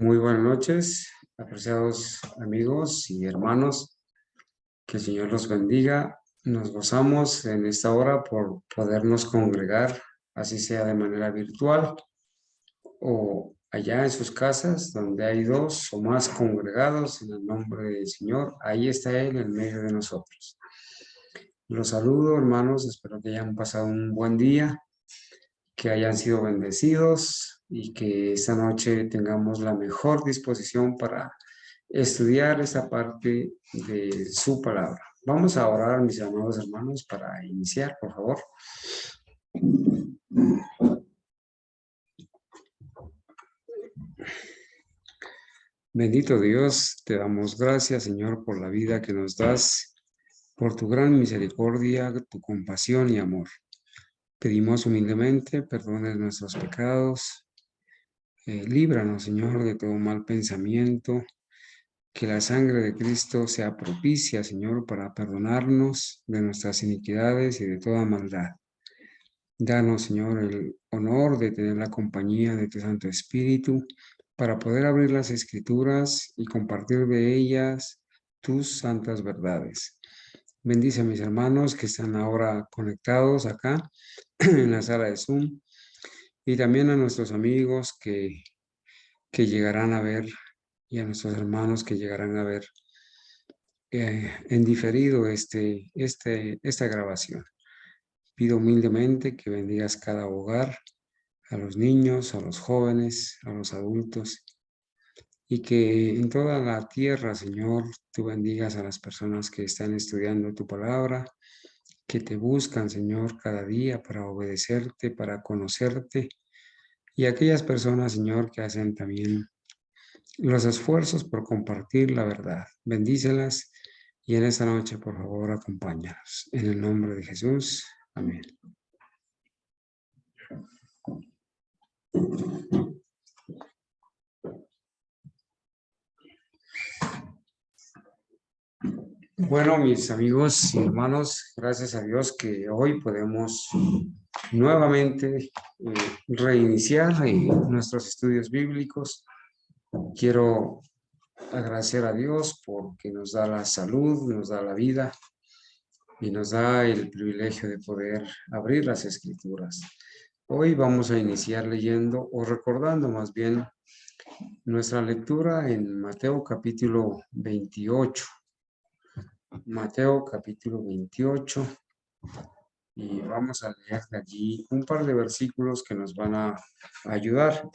Muy buenas noches, apreciados amigos y hermanos. Que el Señor los bendiga. Nos gozamos en esta hora por podernos congregar, así sea de manera virtual o allá en sus casas, donde hay dos o más congregados en el nombre del Señor. Ahí está Él en medio de nosotros. Los saludo, hermanos. Espero que hayan pasado un buen día, que hayan sido bendecidos y que esta noche tengamos la mejor disposición para estudiar esta parte de su palabra. Vamos a orar, mis amados hermanos, para iniciar, por favor. Bendito Dios, te damos gracias, Señor, por la vida que nos das, por tu gran misericordia, tu compasión y amor. Pedimos humildemente, perdones nuestros pecados, líbranos, Señor, de todo mal pensamiento, que la sangre de Cristo sea propicia, Señor, para perdonarnos de nuestras iniquidades y de toda maldad. Danos, Señor, el honor de tener la compañía de tu Santo Espíritu para poder abrir las Escrituras y compartir de ellas tus santas verdades. Bendice a mis hermanos que están ahora conectados acá en la sala de Zoom y también a nuestros amigos que llegarán a ver y a nuestros hermanos que llegarán a ver en diferido esta grabación. Pido humildemente que bendigas cada hogar, a los niños, a los jóvenes, a los adultos, y que en toda la tierra, Señor, tú bendigas a las personas que están estudiando tu palabra, que te buscan, Señor, cada día para obedecerte, para conocerte, y aquellas personas, Señor, que hacen también los esfuerzos por compartir la verdad. Bendícelas y en esta noche, por favor, acompáñanos. En el nombre de Jesús. Amén. Bueno, mis amigos y hermanos, gracias a Dios que hoy podemos nuevamente reiniciar nuestros estudios bíblicos. Quiero agradecer a Dios porque nos da la salud, nos da la vida y nos da el privilegio de poder abrir las Escrituras. Hoy vamos a iniciar leyendo o recordando más bien nuestra lectura en Mateo capítulo 28. Mateo capítulo 28 y vamos a leer de allí un par de versículos que nos van a ayudar.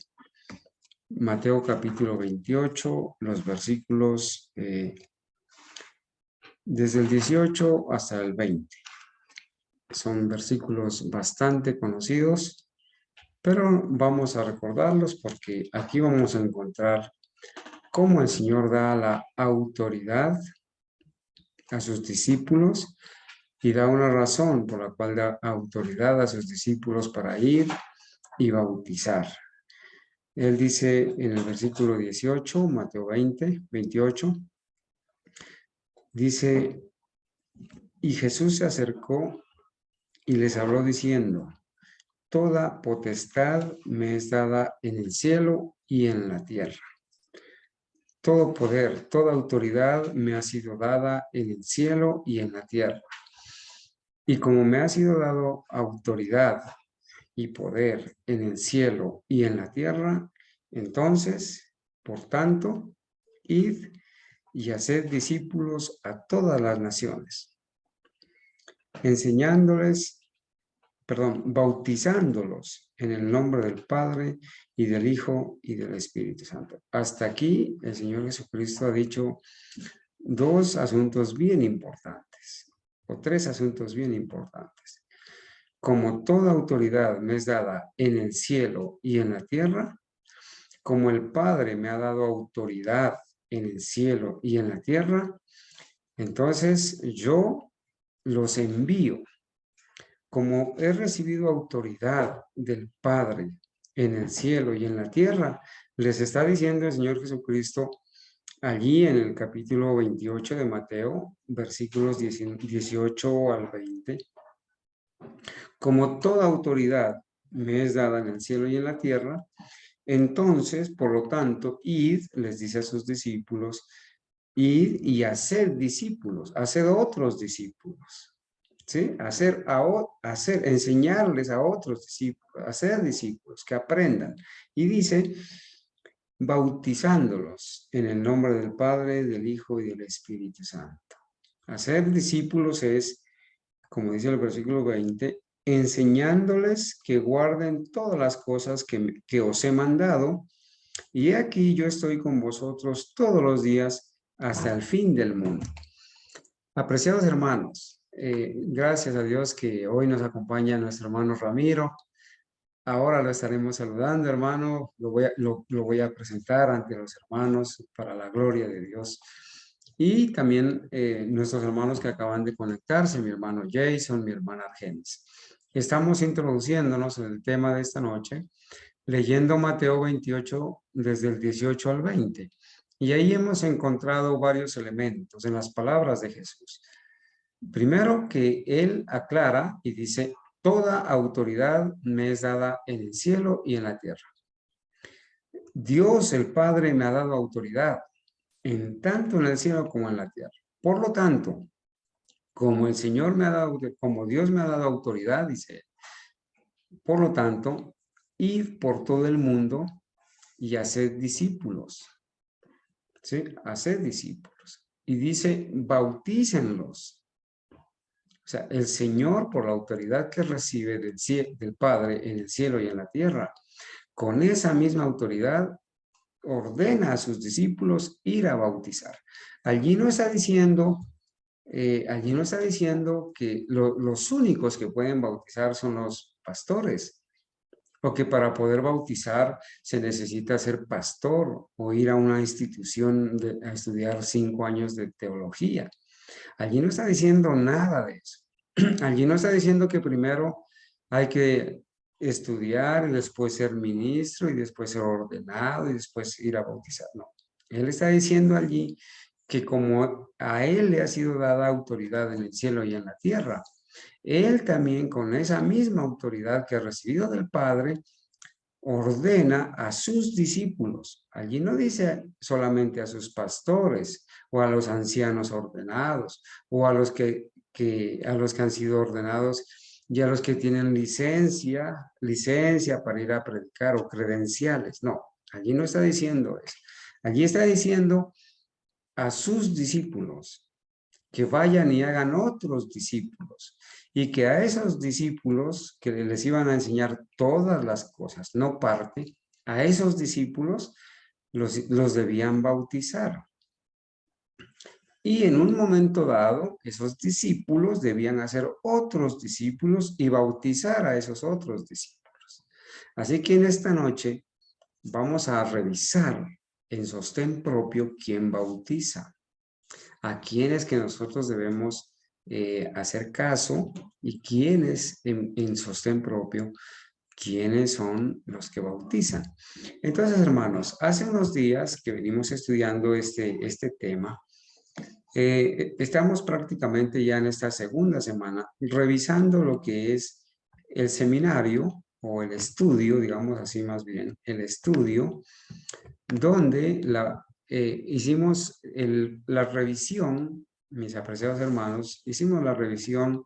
Mateo capítulo 28, los versículos desde el 18 hasta el 20. Son versículos bastante conocidos, pero vamos a recordarlos porque aquí vamos a encontrar cómo el Señor da la autoridad a sus discípulos y da una razón por la cual da autoridad a sus discípulos para ir y bautizar. Él dice en el versículo 18, Mateo 28, dice, y Jesús se acercó y les habló diciendo, toda potestad me es dada en el cielo y en la tierra. Todo poder, toda autoridad me ha sido dada en el cielo y en la tierra. Y como me ha sido dado autoridad y poder en el cielo y en la tierra, entonces, por tanto, id y haced discípulos a todas las naciones, bautizándolos en el nombre del Padre y del Hijo y del Espíritu Santo. Hasta aquí el Señor Jesucristo ha dicho dos asuntos bien importantes, o tres asuntos bien importantes. Como toda autoridad me es dada en el cielo y en la tierra, como el Padre me ha dado autoridad en el cielo y en la tierra, entonces yo los envío. Como he recibido autoridad del Padre en el cielo y en la tierra, les está diciendo el Señor Jesucristo allí en el capítulo 28 de Mateo, versículos 18 al 20. Como toda autoridad me es dada en el cielo y en la tierra, Entonces, por lo tanto, id, les dice a sus discípulos, id y hacer discípulos, hacer otros discípulos. ¿Sí? Enseñarles a otros discípulos, hacer discípulos que aprendan. Y dice, bautizándolos en el nombre del Padre, del Hijo y del Espíritu Santo. Hacer discípulos es, como dice el versículo 20, enseñándoles que guarden todas las cosas que os he mandado, y aquí yo estoy con vosotros todos los días hasta el fin del mundo. Apreciados hermanos, gracias a Dios que hoy nos acompaña nuestro hermano Ramiro. Ahora lo estaremos saludando, hermano. Lo voy a presentar ante los hermanos para la gloria de Dios. Y también nuestros hermanos que acaban de conectarse, mi hermano Jason, mi hermana Argenis. Estamos introduciéndonos en el tema de esta noche, leyendo Mateo 28 desde el 18 al 20. Y ahí hemos encontrado varios elementos en las palabras de Jesús. Primero, que él aclara y dice, toda autoridad me es dada en el cielo y en la tierra. Dios el Padre me ha dado autoridad, en tanto en el cielo como en la tierra. Por lo tanto, como el Señor me ha dado, como Dios me ha dado autoridad, dice, por lo tanto, id por todo el mundo y haced discípulos. ¿Sí? Haced discípulos. Y dice, bautícenlos. O sea, el Señor, por la autoridad que recibe del Padre en el cielo y en la tierra, con esa misma autoridad ordena a sus discípulos ir a bautizar. Allí no está diciendo, que los únicos que pueden bautizar son los pastores, o que para poder bautizar se necesita ser pastor o ir a una institución a estudiar 5 años de teología. Allí no está diciendo nada de eso. Allí no está diciendo que primero hay que estudiar y después ser ministro y después ser ordenado y después ir a bautizar. No. Él está diciendo allí que como a él le ha sido dada autoridad en el cielo y en la tierra, él también con esa misma autoridad que ha recibido del Padre, ordena a sus discípulos. Allí no dice solamente a sus pastores o a los ancianos ordenados o a los que han sido ordenados y a los que tienen licencia para ir a predicar o credenciales. No, allí no está diciendo eso. Allí está diciendo a sus discípulos que vayan y hagan otros discípulos y que a esos discípulos que les iban a enseñar todas las cosas, no parte, a esos discípulos los debían bautizar. Y en un momento dado, esos discípulos debían hacer otros discípulos y bautizar a esos otros discípulos. Así que en esta noche vamos a revisar en sostén propio quién bautiza, a quiénes que nosotros debemos hacer caso y quiénes en sostén propio, quiénes son los que bautizan. Entonces, hermanos, hace unos días que venimos estudiando este tema, estamos prácticamente ya en esta segunda semana revisando lo que es el seminario o el estudio, digamos así más bien, el estudio donde hicimos la revisión, mis apreciados hermanos, hicimos la revisión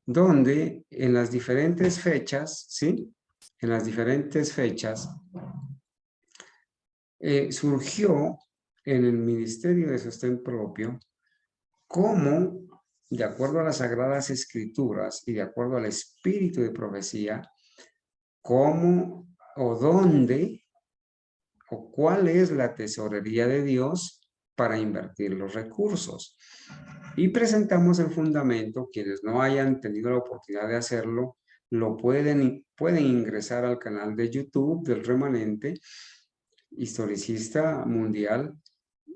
donde en las diferentes fechas, ¿sí? En las diferentes fechas surgió en el Ministerio de Sostén Propio cómo, de acuerdo a las Sagradas Escrituras y de acuerdo al espíritu de profecía, cómo o dónde o cuál es la tesorería de Dios para invertir los recursos. Y presentamos el fundamento. Quienes no hayan tenido la oportunidad de hacerlo, pueden ingresar al canal de YouTube del Remanente Historicista Mundial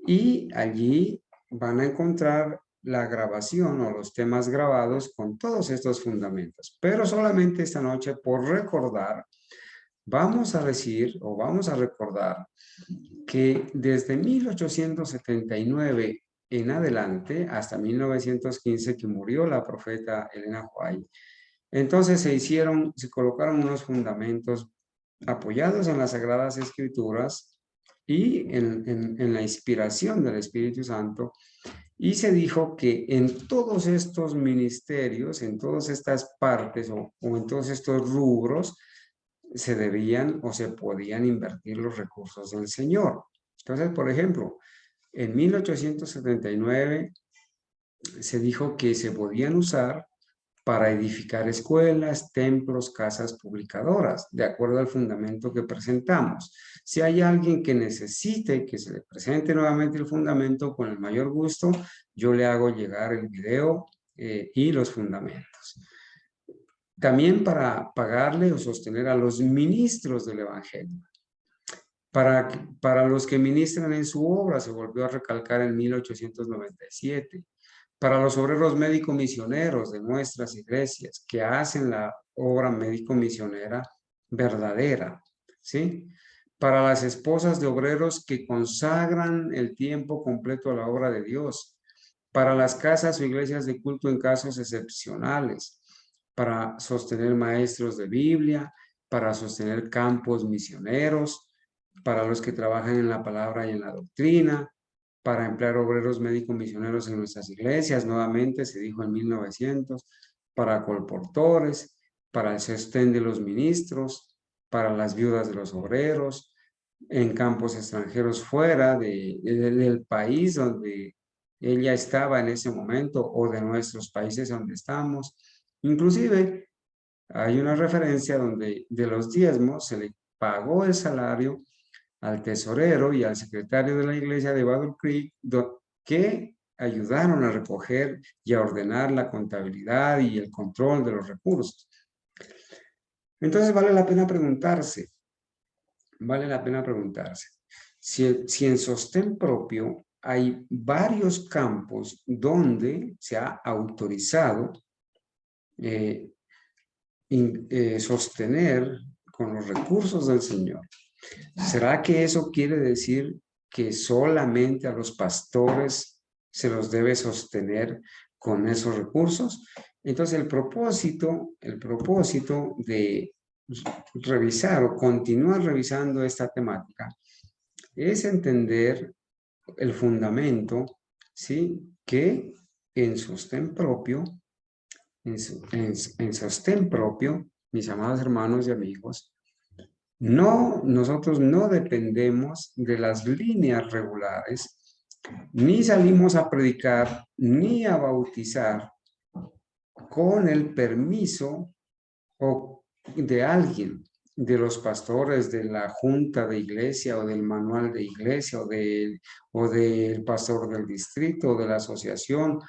y allí van a encontrar la grabación o los temas grabados con todos estos fundamentos. Pero solamente esta noche, por recordar, vamos a decir o vamos a recordar que desde 1879 en adelante, hasta 1915 que murió la profeta Elena White, entonces se colocaron unos fundamentos apoyados en las Sagradas Escrituras y en la inspiración del Espíritu Santo. Y se dijo que en todos estos ministerios, en todas estas partes o en todos estos rubros, se debían o se podían invertir los recursos del Señor. Entonces, por ejemplo, en 1879 se dijo que se podían usar para edificar escuelas, templos, casas publicadoras, de acuerdo al fundamento que presentamos. Si hay alguien que necesite que se le presente nuevamente el fundamento, con el mayor gusto, yo le hago llegar el video y los fundamentos. También para pagarle o sostener a los ministros del Evangelio. Para los que ministran en su obra, se volvió a recalcar en 1897. Para los obreros médico-misioneros de nuestras iglesias que hacen la obra médico-misionera verdadera, ¿sí? Para las esposas de obreros que consagran el tiempo completo a la obra de Dios. Para las casas o iglesias de culto en casos excepcionales. Para sostener maestros de Biblia, para sostener campos misioneros, para los que trabajan en la palabra y en la doctrina, para emplear obreros médicos misioneros en nuestras iglesias, nuevamente se dijo en 1900, para colportores, para el sostén de los ministros, para las viudas de los obreros, en campos extranjeros fuera del país donde ella estaba en ese momento o de nuestros países donde estamos. Inclusive hay una referencia donde de los diezmos se le pagó el salario al tesorero y al secretario de la iglesia de Battle Creek, que ayudaron a recoger y a ordenar la contabilidad y el control de los recursos. Entonces vale la pena preguntarse, si en sostén propio hay varios campos donde se ha autorizado sostener con los recursos del Señor. ¿Será que eso quiere decir que solamente a los pastores se los debe sostener con esos recursos? Entonces el propósito de revisar o continuar revisando esta temática es entender el fundamento, ¿sí? Que en sostén propio, en sostén propio, mis amados hermanos y amigos, nosotros no dependemos de las líneas regulares, ni salimos a predicar, ni a bautizar con el permiso de alguien, de los pastores, de la junta de iglesia o del manual de iglesia o del pastor del distrito o de la asociación.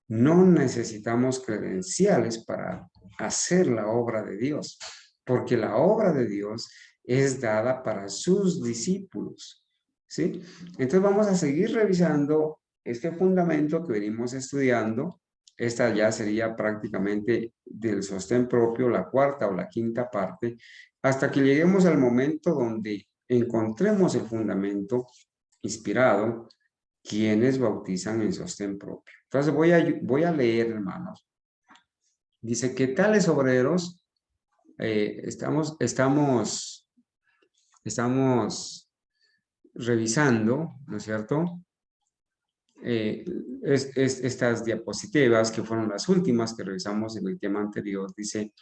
No necesitamos credenciales para hacer la obra de Dios, porque la obra de Dios es dada para sus discípulos, ¿sí? Entonces vamos a seguir revisando este fundamento que venimos estudiando. Esta ya sería prácticamente del sostén propio, la cuarta o la quinta parte, hasta que lleguemos al momento donde encontremos el fundamento inspirado, quienes bautizan en sostén propio. Entonces voy a leer, hermanos. Dice que tales obreros, estamos revisando, ¿no es cierto? Estas diapositivas que fueron las últimas que revisamos en el tema anterior. Dice,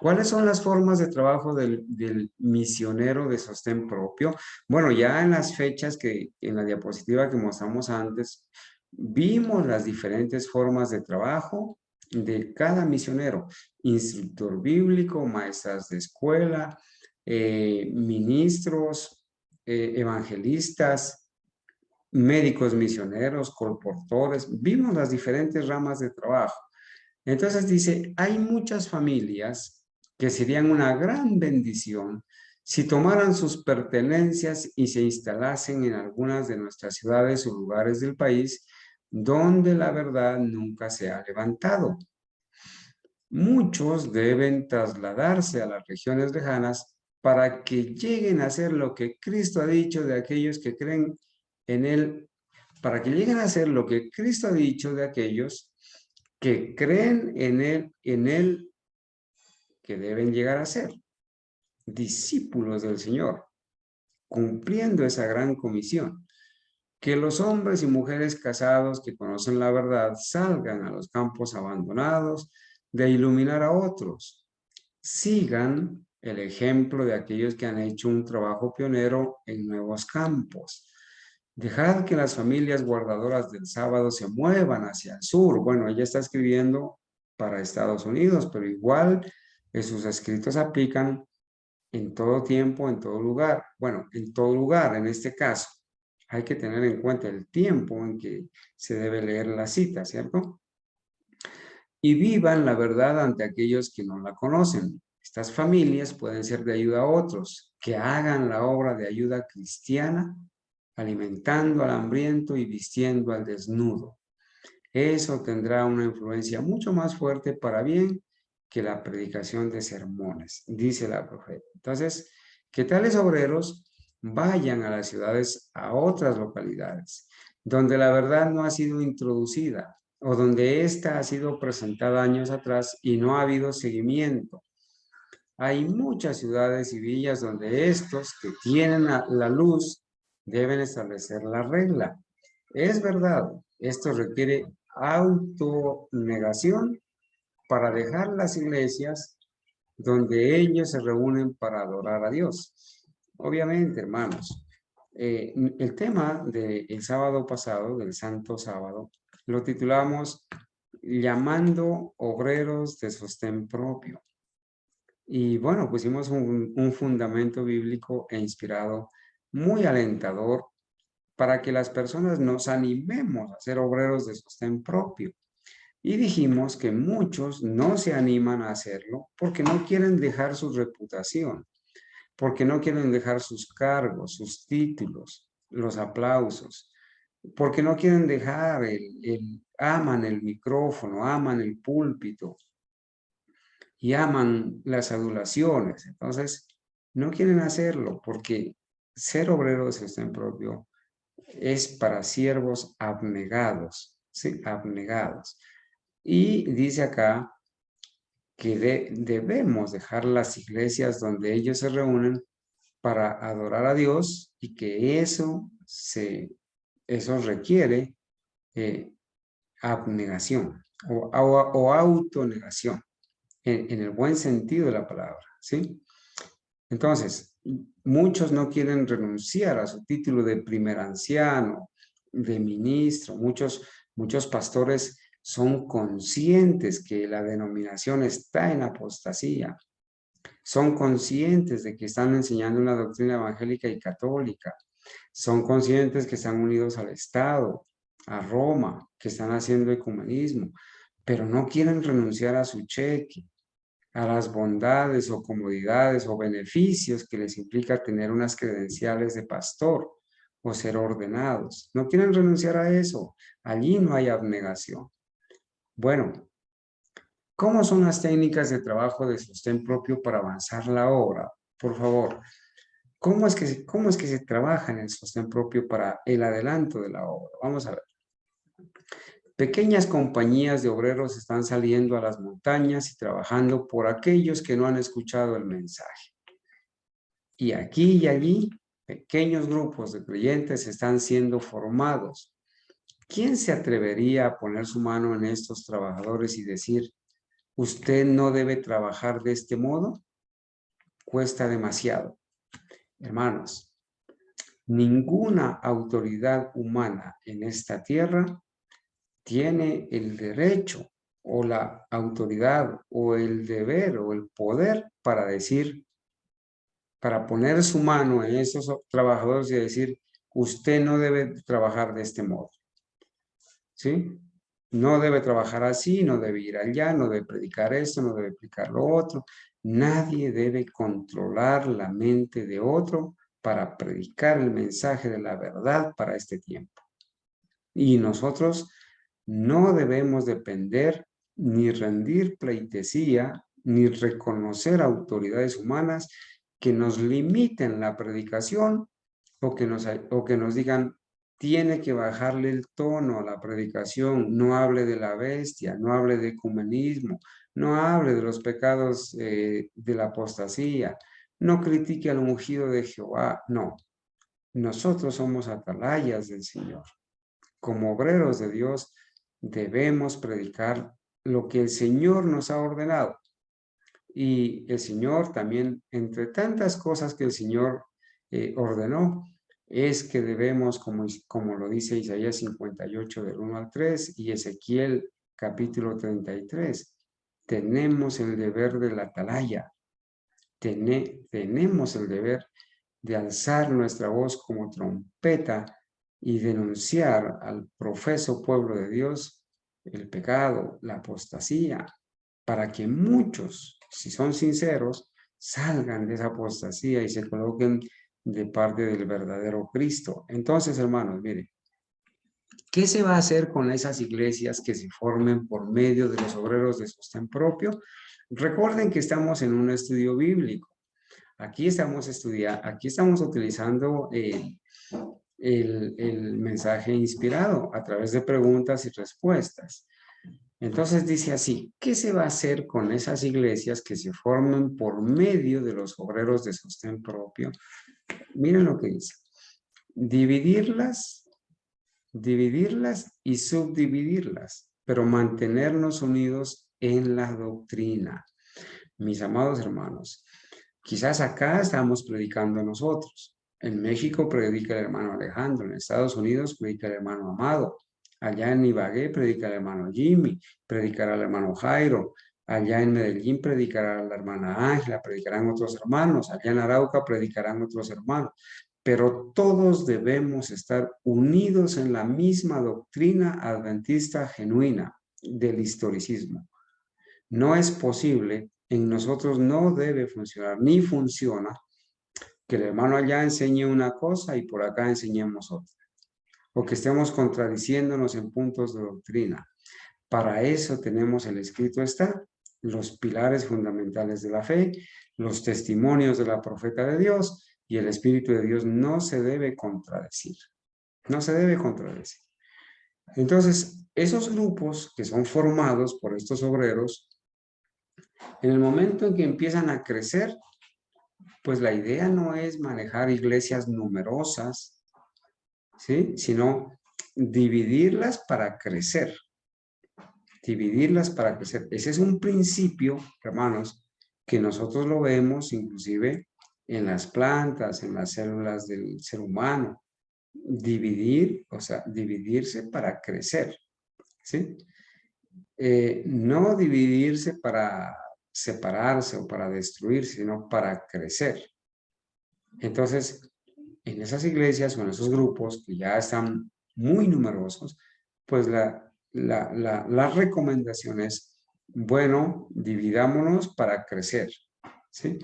¿cuáles son las formas de trabajo del misionero de sostén propio? Bueno, ya en las fechas que en la diapositiva que mostramos antes, vimos las diferentes formas de trabajo de cada misionero: instructor bíblico, maestras de escuela, ministros, evangelistas, médicos misioneros, colportores. Vimos las diferentes ramas de trabajo. Entonces dice, hay muchas familias que serían una gran bendición si tomaran sus pertenencias y se instalasen en algunas de nuestras ciudades o lugares del país donde la verdad nunca se ha levantado. Muchos deben trasladarse a las regiones lejanas para que lleguen a hacer lo que Cristo ha dicho de aquellos que creen en Él, para que lleguen a hacer lo que Cristo ha dicho de aquellos que creen en Él, que deben llegar a ser. discípulos del Señor, cumpliendo esa gran comisión. Que los hombres y mujeres casados que conocen la verdad salgan a los campos abandonados de iluminar a otros. Sigan el ejemplo de aquellos que han hecho un trabajo pionero en nuevos campos. Dejad que las familias guardadoras del sábado se muevan hacia el sur. Bueno, ella está escribiendo para Estados Unidos, pero igual sus escritos aplican en todo tiempo, en todo lugar. Bueno, en todo lugar, en este caso, hay que tener en cuenta el tiempo en que se debe leer la cita, ¿cierto? Y vivan la verdad ante aquellos que no la conocen. Estas familias pueden ser de ayuda a otros, que hagan la obra de ayuda cristiana, alimentando al hambriento y vistiendo al desnudo. Eso tendrá una influencia mucho más fuerte para bien que la predicación de sermones, dice la profeta. Entonces, que tales obreros vayan a las ciudades, a otras localidades, donde la verdad no ha sido introducida o donde ésta ha sido presentada años atrás y no ha habido seguimiento. Hay muchas ciudades y villas donde estos que tienen la luz deben establecer la regla. Es verdad, esto requiere autonegación para dejar las iglesias donde ellos se reúnen para adorar a Dios. Obviamente, hermanos, el tema del sábado pasado, del Santo Sábado, lo titulamos Llamando obreros de sostén propio. Y bueno, pusimos un fundamento bíblico e inspirado muy alentador para que las personas nos animemos a ser obreros de sostén propio. Y dijimos que muchos no se animan a hacerlo porque no quieren dejar su reputación, porque no quieren dejar sus cargos, sus títulos, los aplausos, porque no quieren dejar aman el micrófono, aman el púlpito y aman las adulaciones. Entonces, no quieren hacerlo porque ser obrero de sostén propio es para siervos abnegados, ¿sí? Abnegados. Y dice acá que debemos dejar las iglesias donde ellos se reúnen para adorar a Dios y que eso requiere abnegación o autonegación, en el buen sentido de la palabra, ¿sí? Entonces, muchos no quieren renunciar a su título de primer anciano, de ministro. Muchos pastores son conscientes que la denominación está en apostasía. Son conscientes de que están enseñando una doctrina evangélica y católica. Son conscientes que están unidos al Estado, a Roma, que están haciendo ecumenismo, pero no quieren renunciar a su cheque, a las bondades o comodidades o beneficios que les implica tener unas credenciales de pastor o ser ordenados. No quieren renunciar a eso. Allí no hay abnegación. Bueno, ¿cómo son las técnicas de trabajo de sostén propio para avanzar la obra? Por favor, ¿cómo es que se trabaja en el sostén propio para el adelanto de la obra? Vamos a ver. Pequeñas compañías de obreros están saliendo a las montañas y trabajando por aquellos que no han escuchado el mensaje. Y aquí y allí, pequeños grupos de creyentes están siendo formados. ¿Quién se atrevería a poner su mano en estos trabajadores y decir, usted no debe trabajar de este modo? Cuesta demasiado. Hermanos, ninguna autoridad humana en esta tierra tiene el derecho o la autoridad o el deber o el poder para decir, para poner su mano en esos trabajadores y decir, usted no debe trabajar de este modo, ¿sí? No debe trabajar así, no debe ir allá, no debe predicar esto, no debe predicar lo otro. Nadie debe controlar la mente de otro para predicar el mensaje de la verdad para este tiempo. Y nosotros no debemos depender ni rendir pleitesía, ni reconocer autoridades humanas que nos limiten la predicación o que nos digan, tiene que bajarle el tono a la predicación, no hable de la bestia, no hable de ecumenismo, no hable de los pecados de la apostasía, No critique al ungido de Jehová, no. Nosotros somos atalayas del Señor. Como obreros de Dios debemos predicar lo que el Señor nos ha ordenado. Y el Señor también, entre tantas cosas que el Señor ordenó, es que debemos, como lo dice Isaías 58 del 1 al 3 y Ezequiel capítulo 33, tenemos el deber de la atalaya, tenemos el deber de alzar nuestra voz como trompeta y denunciar al profeso pueblo de Dios el pecado, la apostasía, para que muchos, si son sinceros, salgan de esa apostasía y se coloquen de parte del verdadero Cristo. Entonces, hermanos, miren, ¿qué se va a hacer con esas iglesias que se formen por medio de los obreros de sostén propio? Recuerden que estamos en un estudio bíblico. Aquí estamos estudiando, aquí estamos utilizando el mensaje inspirado a través de preguntas y respuestas. Entonces dice así, ¿qué se va a hacer con esas iglesias que se forman por medio de los obreros de sostén propio? Miren lo que dice. Dividirlas y subdividirlas, pero mantenernos unidos en la doctrina. Mis amados hermanos, quizás acá estamos predicando nosotros. En México predica el hermano Alejandro, en Estados Unidos predica el hermano Amado, allá en Ibagué predica el hermano Jimmy, predicará el hermano Jairo, allá en Medellín predicará la hermana Ángela, predicarán otros hermanos, allá en Arauca predicarán otros hermanos, pero todos debemos estar unidos en la misma doctrina adventista genuina del historicismo. No es posible, en nosotros no debe funcionar, ni funciona, que el hermano allá enseñe una cosa y por acá enseñemos otra, o que estemos contradiciéndonos en puntos de doctrina. Para eso tenemos el escrito está, los pilares fundamentales de la fe, los testimonios de la profeta de Dios, y el Espíritu de Dios no se debe contradecir, no se debe contradecir. Entonces, esos grupos que son formados por estos obreros, en el momento en que empiezan a crecer, pues la idea no es manejar iglesias numerosas, ¿sí? Sino dividirlas para crecer. Dividirlas para crecer. Ese es un principio, hermanos, que nosotros lo vemos inclusive en las plantas, en las células del ser humano. Dividir, o sea, dividirse para crecer, ¿sí? No dividirse para separarse o para destruir, sino para crecer. Entonces, en esas iglesias o en esos grupos que ya están muy numerosos, pues la recomendación es, bueno, dividámonos para crecer, ¿sí?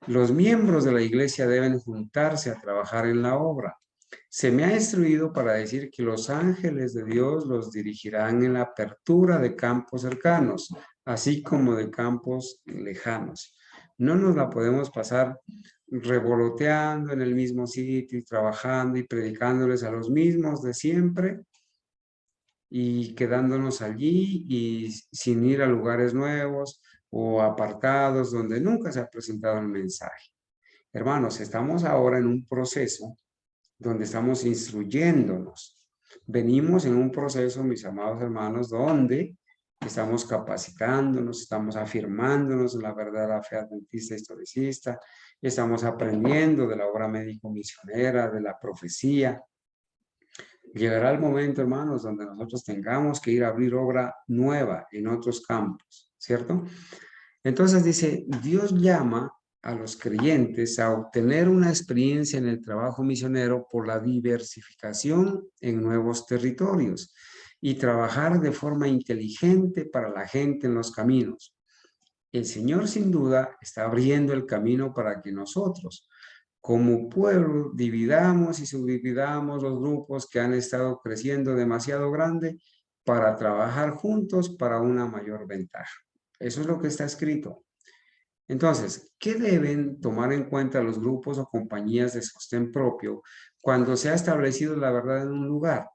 Los miembros de la iglesia deben juntarse a trabajar en la obra. Se me ha instruido para decir que los ángeles de Dios los dirigirán en la apertura de campos cercanos, así como de campos lejanos. No nos la podemos pasar revoloteando en el mismo sitio y trabajando y predicándoles a los mismos de siempre y quedándonos allí y sin ir a lugares nuevos o apartados donde nunca se ha presentado el mensaje. Hermanos, estamos ahora en un proceso donde estamos instruyéndonos. Venimos en un proceso, mis amados hermanos, donde estamos capacitándonos, estamos afirmándonos en la verdad de la fe adventista historicista, estamos aprendiendo de la obra médico-misionera, de la profecía. Llegará el momento, hermanos, donde nosotros tengamos que ir a abrir obra nueva en otros campos, ¿cierto? Entonces dice, Dios llama a los creyentes a obtener una experiencia en el trabajo misionero por la diversificación en nuevos territorios y trabajar de forma inteligente para la gente en los caminos. El Señor sin duda está abriendo el camino para que nosotros, como pueblo, dividamos y subdividamos los grupos que han estado creciendo demasiado grande para trabajar juntos para una mayor ventaja. Eso es lo que está escrito. Entonces, ¿qué deben tomar en cuenta los grupos o compañías de sostén propio cuando se ha establecido la verdad en un lugar?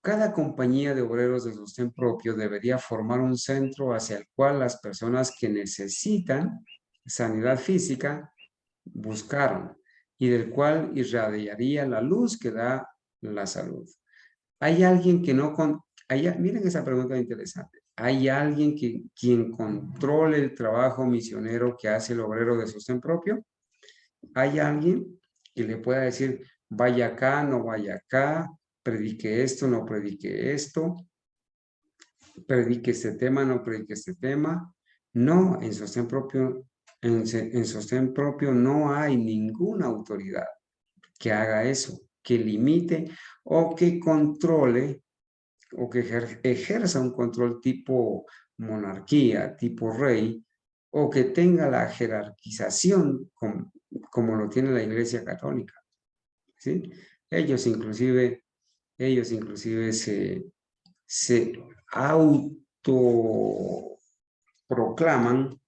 Cada compañía de obreros de sostén propio debería formar un centro hacia el cual las personas que necesitan sanidad física, buscaron, y del cual irradiaría la luz que da la salud. ¿Hay alguien que no miren esa pregunta interesante? ¿Hay alguien quien controle el trabajo misionero que hace el obrero de sostén propio? ¿Hay alguien que le pueda decir, vaya acá, no vaya acá, predique esto, no predique esto, predique este tema, no predique este tema? No, en sostén propio, en sostén propio no hay ninguna autoridad que haga eso, que limite o que controle o que ejerza un control tipo monarquía, tipo rey, o que tenga la jerarquización como lo tiene la Iglesia Católica, ¿sí? Ellos inclusive, ellos inclusive se autoproclaman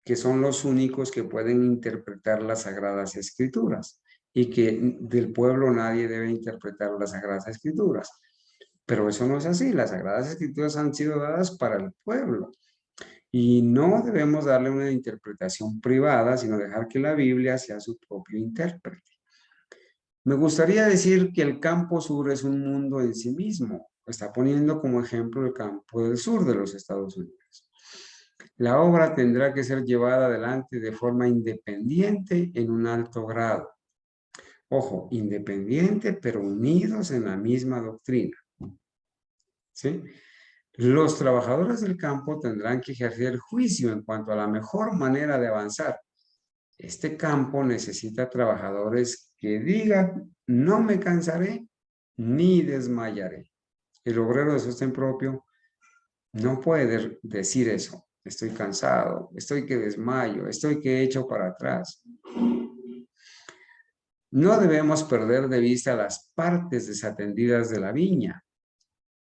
que son los únicos que pueden interpretar las Sagradas Escrituras y que del pueblo nadie debe interpretar las Sagradas Escrituras. Pero eso no es así. Las Sagradas Escrituras han sido dadas para el pueblo y no debemos darle una interpretación privada, sino dejar que la Biblia sea su propio intérprete. Me gustaría decir que el campo sur es un mundo en sí mismo. Está poniendo como ejemplo el campo del sur de los Estados Unidos. La obra tendrá que ser llevada adelante de forma independiente en un alto grado. Ojo, independiente, pero unidos en la misma doctrina. ¿Sí? Los trabajadores del campo tendrán que ejercer juicio en cuanto a la mejor manera de avanzar. Este campo necesita trabajadores que digan, no me cansaré ni desmayaré. El obrero de sostén propio no puede decir eso. Estoy cansado, estoy que desmayo, estoy que echo para atrás. No debemos perder de vista las partes desatendidas de la viña.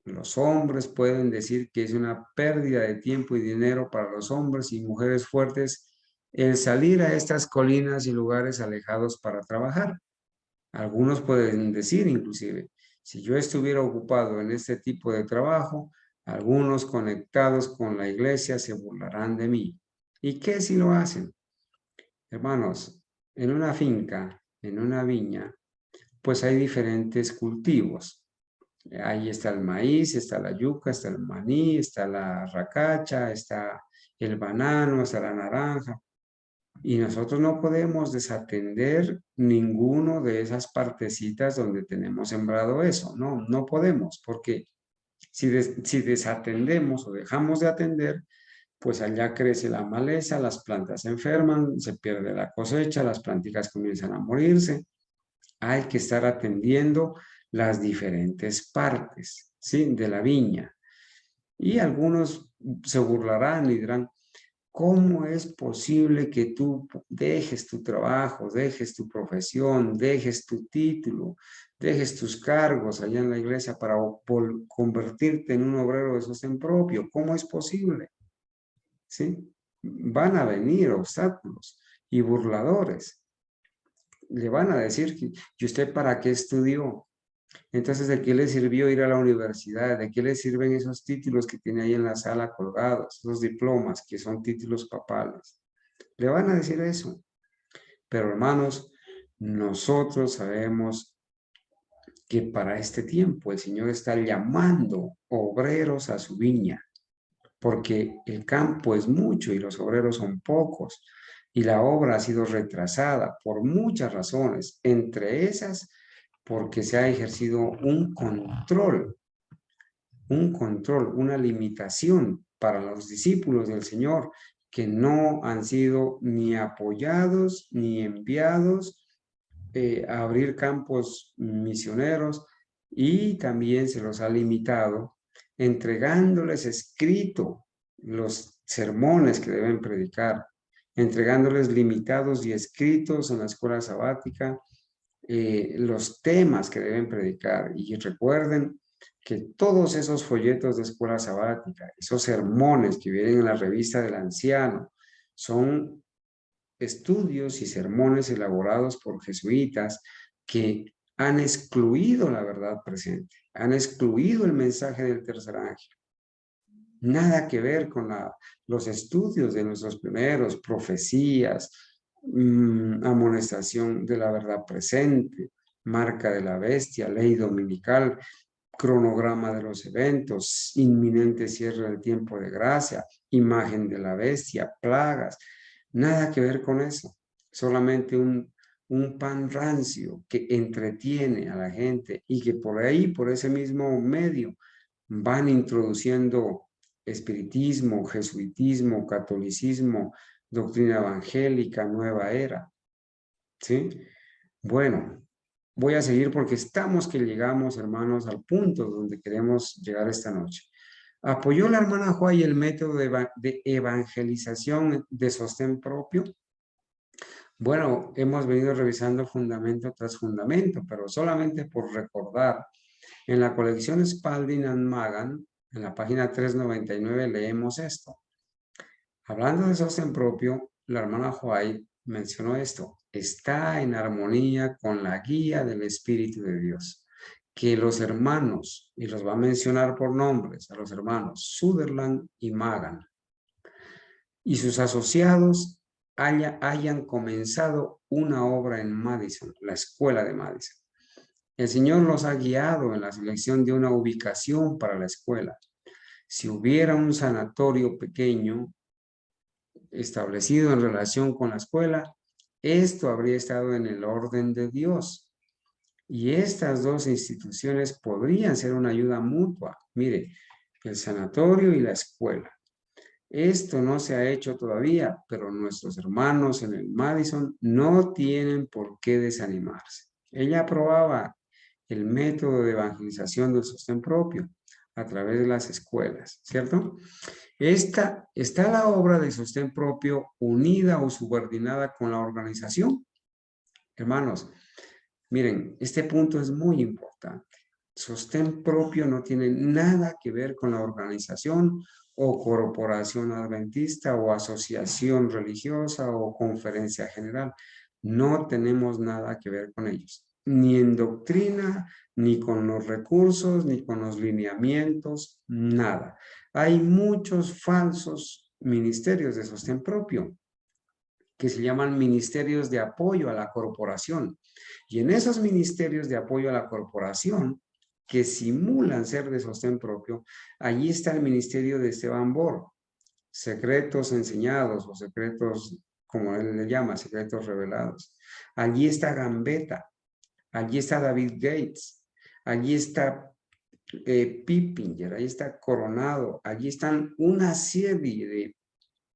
Los hombres pueden decir que es una pérdida de tiempo y dinero para los hombres y mujeres fuertes el salir a estas colinas y lugares alejados para trabajar. Algunos pueden decir inclusive, si yo estuviera ocupado en este tipo de trabajo, algunos conectados con la iglesia se burlarán de mí. ¿Y qué si lo hacen? Hermanos, en una finca, en una viña, pues hay diferentes cultivos. Ahí está el maíz, está la yuca, está el maní, está la racacha, está el banano, está la naranja. Y nosotros no podemos desatender ninguno de esas partecitas donde tenemos sembrado eso. No, no podemos, porque si desatendemos o dejamos de atender, pues allá crece la maleza, las plantas se enferman, se pierde la cosecha, las plantitas comienzan a morirse. Hay que estar atendiendo las diferentes partes, ¿sí? De la viña. Y algunos se burlarán y dirán, ¿cómo es posible que tú dejes tu trabajo, dejes tu profesión, dejes tu título, dejes tus cargos allá en la iglesia para convertirte en un obrero de sostén propio? ¿Cómo es posible? ¿Sí? Van a venir obstáculos y burladores. Le van a decir, ¿y usted para qué estudió? Entonces, ¿de qué le sirvió ir a la universidad? ¿De qué le sirven esos títulos que tiene ahí en la sala colgados? Esos diplomas que son títulos papales. Le van a decir eso. Pero hermanos, nosotros sabemos que para este tiempo el Señor está llamando obreros a su viña, porque el campo es mucho y los obreros son pocos, y la obra ha sido retrasada por muchas razones, entre esas porque se ha ejercido una limitación para los discípulos del Señor que no han sido ni apoyados ni enviados a abrir campos misioneros, y también se los ha limitado entregándoles escrito los sermones que deben predicar, entregándoles limitados y escritos en la escuela sabática los temas que deben predicar. Y recuerden que todos esos folletos de escuela sabática, esos sermones que vienen en la revista del anciano, son estudios y sermones elaborados por jesuitas que han excluido la verdad presente, han excluido el mensaje del tercer ángel. Nada que ver con los estudios de nuestros pioneros, profecías, amonestación de la verdad presente, marca de la bestia, ley dominical, cronograma de los eventos, inminente cierre del tiempo de gracia, imagen de la bestia, plagas. Nada que ver con eso. Solamente un pan rancio que entretiene a la gente y que por ahí, por ese mismo medio, van introduciendo espiritismo, jesuitismo, catolicismo, doctrina evangélica, nueva era. ¿Sí? Bueno, voy a seguir porque estamos que llegamos, hermanos, al punto donde queremos llegar esta noche. ¿Apoyó la hermana Juay el método de evangelización de sostén propio? Bueno, hemos venido revisando fundamento tras fundamento, pero solamente por recordar, en la colección Spalding and Magan, en la página 399, leemos esto. Hablando de sostén propio, la hermana Juay mencionó esto: está en armonía con la guía del Espíritu de Dios, que los hermanos, y los va a mencionar por nombres, a los hermanos Sutherland y Magan, y sus asociados hayan comenzado una obra en Madison, la escuela de Madison. El Señor los ha guiado en la selección de una ubicación para la escuela. Si hubiera un sanatorio pequeño establecido en relación con la escuela, esto habría estado en el orden de Dios. Y estas dos instituciones podrían ser una ayuda mutua. Mire, el sanatorio y la escuela. Esto no se ha hecho todavía, pero nuestros hermanos en el Madison no tienen por qué desanimarse. Ella aprobaba el método de evangelización del sostén propio a través de las escuelas, ¿cierto? Está la obra de sostén propio unida o subordinada con la organización. Hermanos, miren, este punto es muy importante. Sostén propio no tiene nada que ver con la organización o corporación adventista o asociación religiosa o conferencia general. No tenemos nada que ver con ellos, ni en doctrina, ni con los recursos, ni con los lineamientos, nada. Hay muchos falsos ministerios de sostén propio que se llaman ministerios de apoyo a la corporación. Y en esos ministerios de apoyo a la corporación, que simulan ser de sostén propio, allí está el ministerio de Esteban Bor, secretos enseñados o secretos, como él le llama, secretos revelados. Allí está Gambetta, allí está David Gates, allí está Pippinger, ahí está Coronado, allí están una serie de,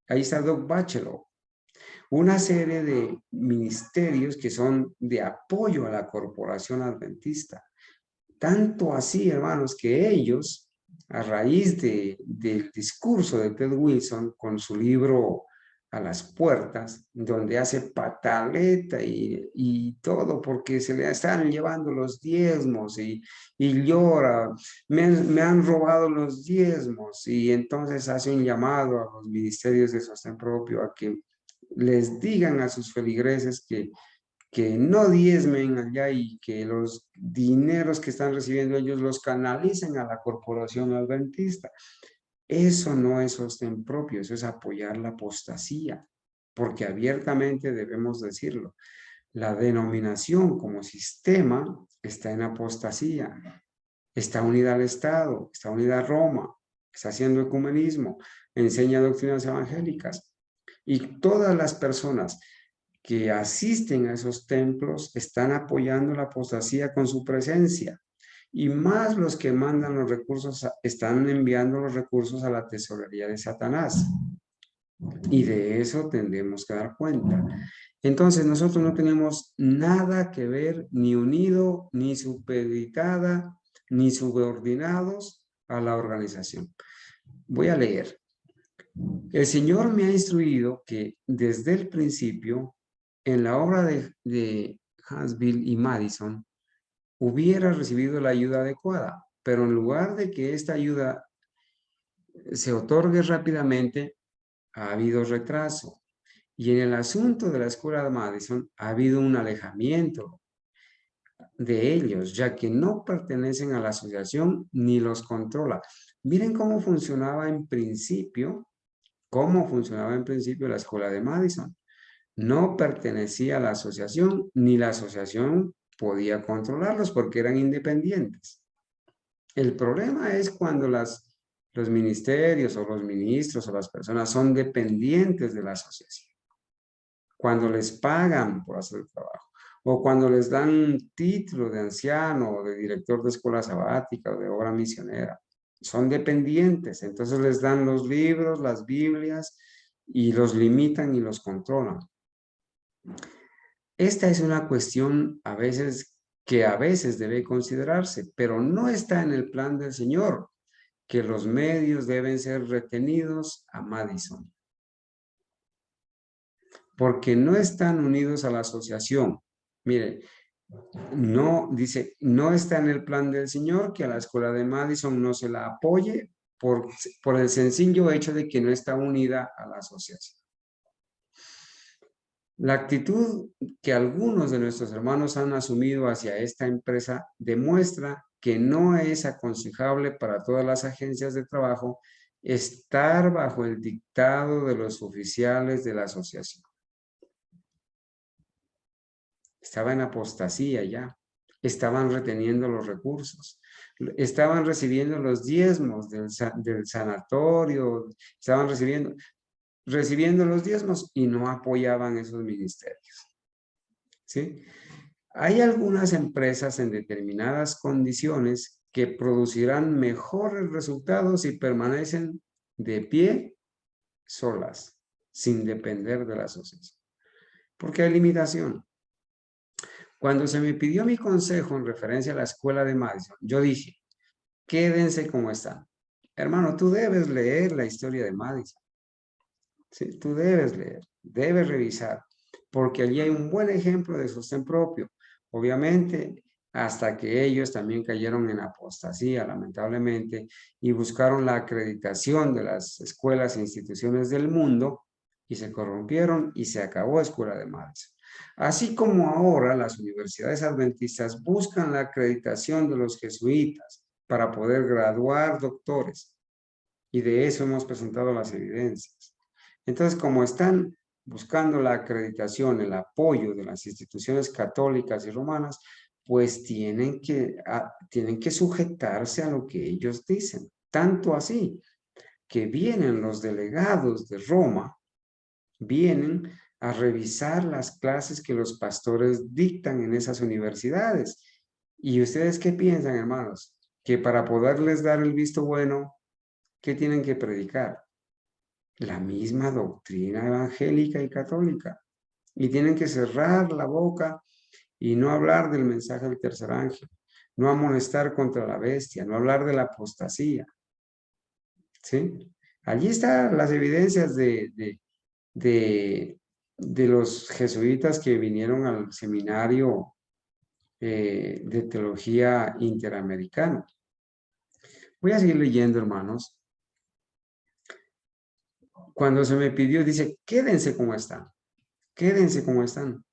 ahí está Doug Batchelor, una serie de ministerios que son de apoyo a la corporación adventista. Tanto así, hermanos, que ellos, a raíz del discurso de Ted Wilson con su libro A las Puertas, donde hace pataleta y todo porque se le están llevando los diezmos y llora, me han robado los diezmos, y entonces hace un llamado a los ministerios de sostén propio a que les digan a sus feligreses que no diezmen allá y que los dineros que están recibiendo ellos los canalicen a la corporación adventista. Eso no es sostén propio, eso es apoyar la apostasía, porque abiertamente debemos decirlo. La denominación como sistema está en apostasía, está unida al Estado, está unida a Roma, está haciendo ecumenismo, enseña doctrinas evangélicas. Y todas las personas que asisten a esos templos están apoyando la apostasía con su presencia. Y más los que mandan los recursos, están enviando los recursos a la tesorería de Satanás. Y de eso tendremos que dar cuenta. Entonces nosotros no tenemos nada que ver, ni unido, ni supeditada, ni subordinados a la organización. Voy a leer. El Señor me ha instruido que desde el principio, en la obra de Hansville y Madison, hubiera recibido la ayuda adecuada, pero en lugar de que esta ayuda se otorgue rápidamente, ha habido retraso. Y en el asunto de la escuela de Madison ha habido un alejamiento de ellos, ya que no pertenecen a la asociación ni los controla. Miren cómo funcionaba en principio la escuela de Madison. No pertenecía a la asociación, ni la asociación podía controlarlos porque eran independientes. El problema es cuando los ministerios o los ministros o las personas son dependientes de la asociación. Cuando les pagan por hacer el trabajo, o cuando les dan un título de anciano o de director de escuela sabática o de obra misionera. Son dependientes, entonces les dan los libros, las Biblias, y los limitan y los controlan. Esta es una cuestión que a veces debe considerarse, pero no está en el plan del Señor, que los medios deben ser retenidos a Madison, porque no están unidos a la asociación. Mire, no está en el plan del Señor que a la escuela de Madison no se la apoye por el sencillo hecho de que no está unida a la asociación. La actitud que algunos de nuestros hermanos han asumido hacia esta empresa demuestra que no es aconsejable para todas las agencias de trabajo estar bajo el dictado de los oficiales de la asociación. Estaba en apostasía ya. Estaban reteniendo los recursos. Estaban recibiendo los diezmos del sanatorio. Estaban recibiendo los diezmos y no apoyaban esos ministerios. ¿Sí? Hay algunas empresas en determinadas condiciones que producirán mejores resultados si permanecen de pie solas, sin depender de la asociación. Porque hay limitación. Cuando se me pidió mi consejo en referencia a la escuela de Madison, yo dije, quédense como están. Hermano, tú debes leer la historia de Madison. Sí, tú debes leer, debes revisar, porque allí hay un buen ejemplo de sostén propio. Obviamente, hasta que ellos también cayeron en apostasía, lamentablemente, y buscaron la acreditación de las escuelas e instituciones del mundo, y se corrompieron y se acabó Escuela de Madison. Así como ahora las universidades adventistas buscan la acreditación de los jesuitas para poder graduar doctores, y de eso hemos presentado las evidencias. Entonces, como están buscando la acreditación, el apoyo de las instituciones católicas y romanas, pues tienen que sujetarse a lo que ellos dicen. Tanto así que vienen los delegados de Roma, vienen a revisar las clases que los pastores dictan en esas universidades. ¿Y ustedes qué piensan, hermanos? Que para poderles dar el visto bueno, ¿qué tienen que predicar? La misma doctrina evangélica y católica. Y tienen que cerrar la boca y no hablar del mensaje del tercer ángel, no amonestar contra la bestia, no hablar de la apostasía. ¿Sí? Allí están las evidencias de los jesuitas que vinieron al seminario de teología interamericano. Voy a seguir leyendo, hermanos. Cuando se me pidió, dice, quédense como están. Quédense como están.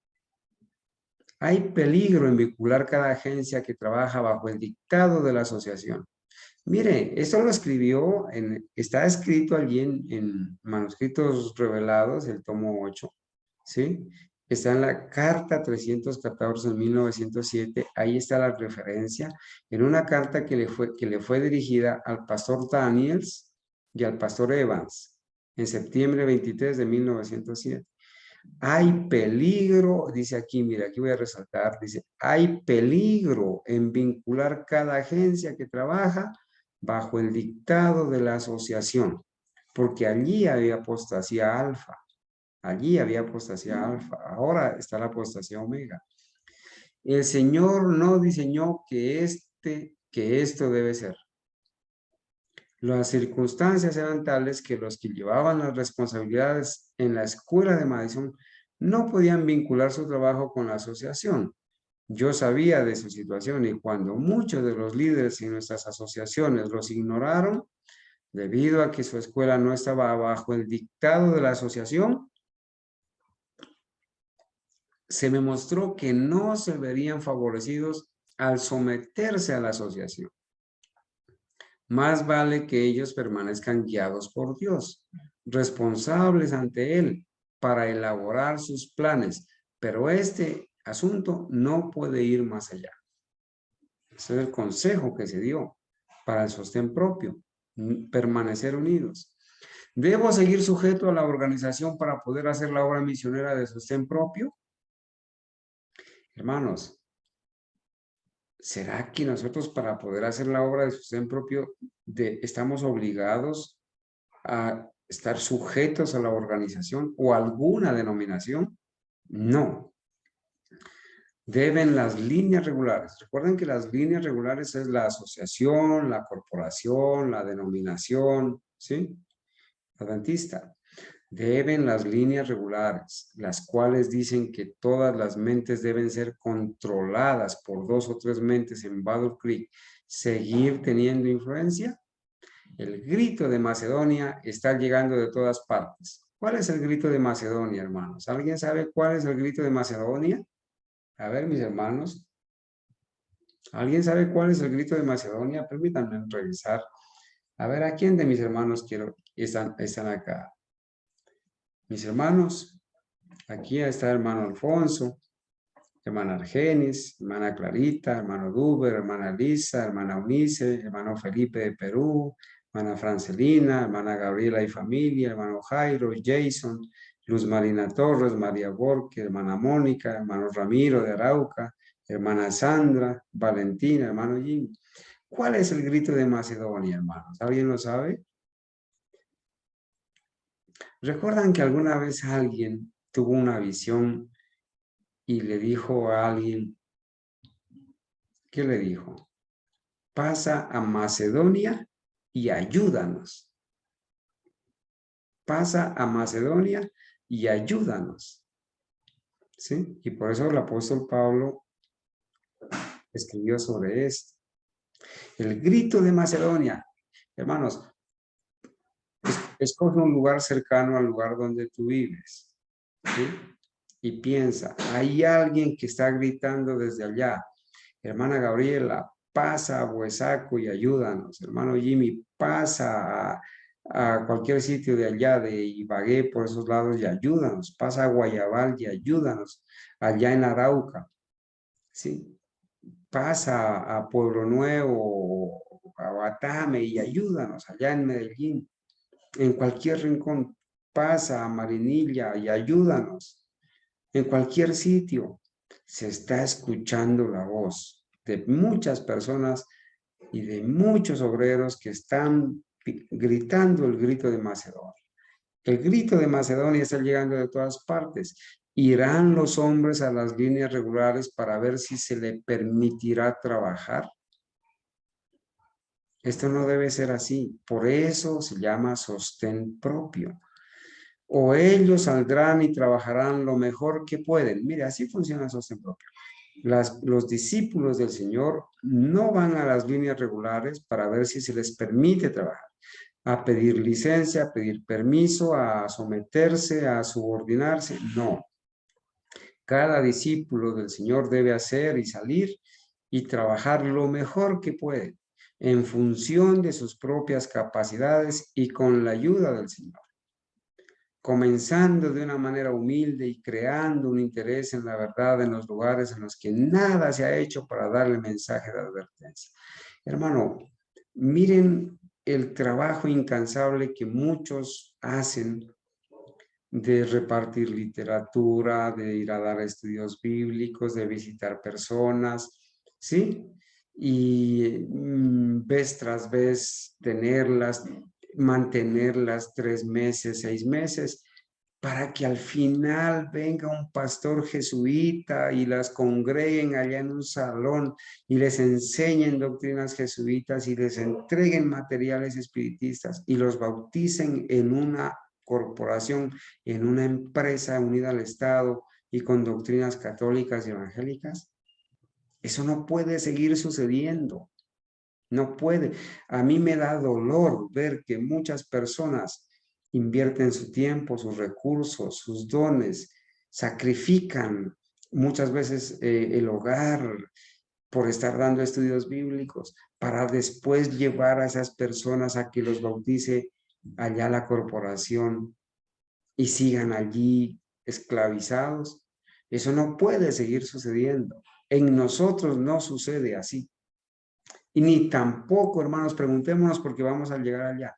Hay peligro en vincular cada agencia que trabaja bajo el dictado de la asociación. Mire, esto lo escribió, está escrito allí en Manuscritos Revelados, el tomo 8, ¿sí? Está en la carta 314 de 1907, ahí está la referencia, en una carta que le fue dirigida al pastor Daniels y al pastor Evans, en septiembre 23 de 1907. Hay peligro, dice aquí, mira, aquí voy a resaltar, dice, hay peligro en vincular cada agencia que trabaja bajo el dictado de la asociación, porque allí había apostasía alfa, ahora está la apostasía omega. El Señor no diseñó que esto debe ser. Las circunstancias eran tales que los que llevaban las responsabilidades en la escuela de Madison no podían vincular su trabajo con la asociación. Yo sabía de su situación y cuando muchos de los líderes en nuestras asociaciones los ignoraron, debido a que su escuela no estaba bajo el dictado de la asociación, se me mostró que no se verían favorecidos al someterse a la asociación. Más vale que ellos permanezcan guiados por Dios, responsables ante Él para elaborar sus planes. Pero este asunto no puede ir más allá. Ese es el consejo que se dio para el sostén propio, permanecer unidos. ¿Debo seguir sujeto a la organización para poder hacer la obra misionera de sostén propio? Hermanos, ¿será que nosotros para poder hacer la obra de sostén propio estamos obligados a estar sujetos a la organización o alguna denominación? No. Deben las líneas regulares. Recuerden que las líneas regulares es la asociación, la corporación, la denominación, ¿sí? Adventista. Deben las líneas regulares, las cuales dicen que todas las mentes deben ser controladas por 2 o 3 mentes en Battle Creek, seguir teniendo influencia. El grito de Macedonia está llegando de todas partes. ¿Cuál es el grito de Macedonia, hermanos? ¿Alguien sabe cuál es el grito de Macedonia? A ver, mis hermanos. ¿Alguien sabe cuál es el grito de Macedonia? Permítanme revisar. A ver, ¿a quién de mis hermanos están acá? Mis hermanos, aquí está el hermano Alfonso, hermana Argenis, hermana Clarita, hermano Duber, hermana Lisa, hermana Unice, hermano Felipe de Perú, hermana Francelina, hermana Gabriela y familia, hermano Jairo, Jason, Luz Marina Torres, María Borque, hermana Mónica, hermano Ramiro de Arauca, hermana Sandra, Valentina, hermano Jim. ¿Cuál es el grito de Macedonia, hermanos? ¿Alguien lo sabe? ¿Recuerdan que alguna vez alguien tuvo una visión y le dijo a alguien, ¿qué le dijo? Pasa a Macedonia y ayúdanos. Pasa a Macedonia y ayúdanos. ¿Sí? Y por eso el apóstol Pablo escribió sobre esto. El grito de Macedonia. Hermanos, escoge un lugar cercano al lugar donde tú vives. ¿Sí? Y piensa, hay alguien que está gritando desde allá. Hermana Gabriela, pasa a Huesaco y ayúdanos. Hermano Jimmy, pasa a cualquier sitio de allá, de Ibagué, por esos lados y ayúdanos. Pasa a Guayabal y ayúdanos. Allá en Arauca, ¿sí? Pasa a Pueblo Nuevo, a Batame y ayúdanos. Allá en Medellín, en cualquier rincón. Pasa a Marinilla y ayúdanos. En cualquier sitio se está escuchando la voz de muchas personas y de muchos obreros que están gritando el grito de Macedonia. El grito de Macedonia está llegando de todas partes. ¿Irán los hombres a las líneas regulares para ver si se le permitirá trabajar? Esto no debe ser así. Por eso se llama sostén propio. O ellos saldrán y trabajarán lo mejor que pueden. Mire, así funciona el sostén propio. Los discípulos del Señor no van a las líneas regulares para ver si se les permite trabajar, a pedir licencia, a pedir permiso, a someterse, a subordinarse. No. Cada discípulo del Señor debe hacer y salir y trabajar lo mejor que puede en función de sus propias capacidades y con la ayuda del Señor, comenzando de una manera humilde y creando un interés en la verdad en los lugares en los que nada se ha hecho para darle mensaje de advertencia. Hermano, miren el trabajo incansable que muchos hacen de repartir literatura, de ir a dar estudios bíblicos, de visitar personas, ¿sí? Y vez tras vez tenerlas, mantenerlas 3 meses, 6 meses, para que al final venga un pastor jesuita y las congreguen allá en un salón y les enseñen doctrinas jesuitas y les entreguen materiales espiritistas y los bauticen en una corporación, en una empresa unida al Estado y con doctrinas católicas y evangélicas. Eso no puede seguir sucediendo. No puede. A mí me da dolor ver que muchas personas invierten su tiempo, sus recursos, sus dones, sacrifican muchas veces el hogar por estar dando estudios bíblicos, para después llevar a esas personas a que los bautice allá la corporación y sigan allí esclavizados. Eso no puede seguir sucediendo. En nosotros no sucede así. Y ni tampoco, hermanos, preguntémonos porque vamos a llegar allá.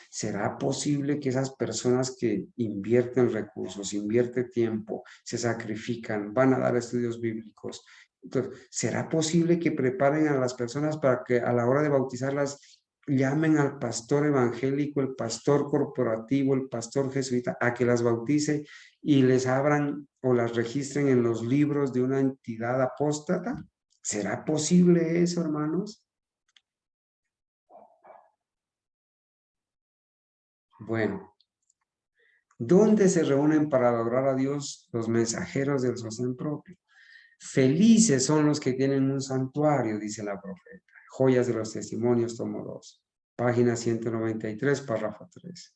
¿Será posible que esas personas que invierten recursos, invierten tiempo, se sacrifican, van a dar estudios bíblicos? Entonces, ¿será posible que preparen a las personas para que a la hora de bautizarlas llamen al pastor evangélico, el pastor corporativo, el pastor jesuita, a que las bautice y les abran o las registren en los libros de una entidad apóstata? ¿Será posible eso, hermanos? Bueno, ¿dónde se reúnen para adorar a Dios los mensajeros del sostén propio? Felices son los que tienen un santuario, dice la profeta. Joyas de los Testimonios, tomo 2, página 193, párrafo 3.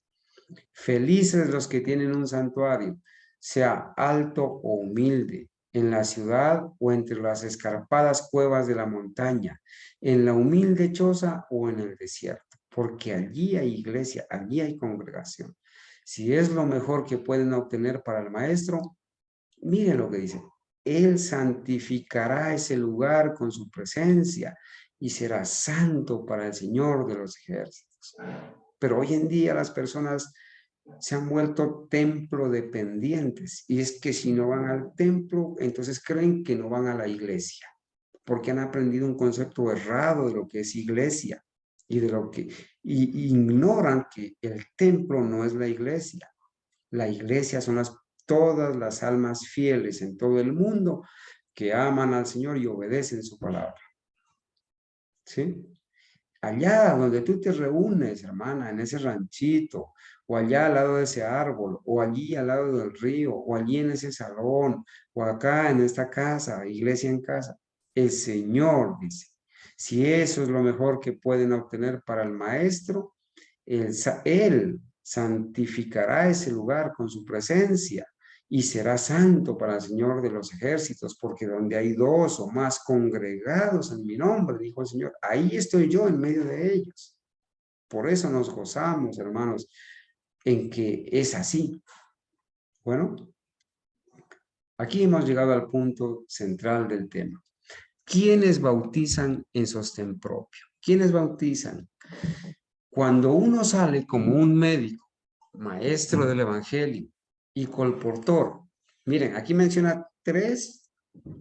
Felices los que tienen un santuario, sea alto o humilde, en la ciudad o entre las escarpadas cuevas de la montaña, en la humilde choza o en el desierto, porque allí hay iglesia, allí hay congregación. Si es lo mejor que pueden obtener para el maestro, miren lo que dice. Él santificará ese lugar con su presencia y será santo para el Señor de los ejércitos. Pero hoy en día las personas se han vuelto templo dependientes y es que si no van al templo, entonces creen que no van a la iglesia porque han aprendido un concepto errado de lo que es iglesia y de lo que y ignoran que el templo no es la iglesia. La iglesia son todas las almas fieles en todo el mundo que aman al Señor y obedecen su palabra. ¿Sí? Allá donde tú te reúnes, hermana, en ese ranchito, o allá al lado de ese árbol, o allí al lado del río, o allí en ese salón, o acá en esta casa, iglesia en casa, el Señor dice, si eso es lo mejor que pueden obtener para el maestro, él santificará ese lugar con su presencia y será santo para el Señor de los ejércitos, porque donde hay dos o más congregados en mi nombre, dijo el Señor, ahí estoy yo en medio de ellos. Por eso nos gozamos, hermanos, en que es así. Bueno, aquí hemos llegado al punto central del tema. ¿Quiénes bautizan en sostén propio? ¿Quiénes bautizan? Cuando uno sale como un médico, maestro del evangelio y colportor, miren, aquí menciona 3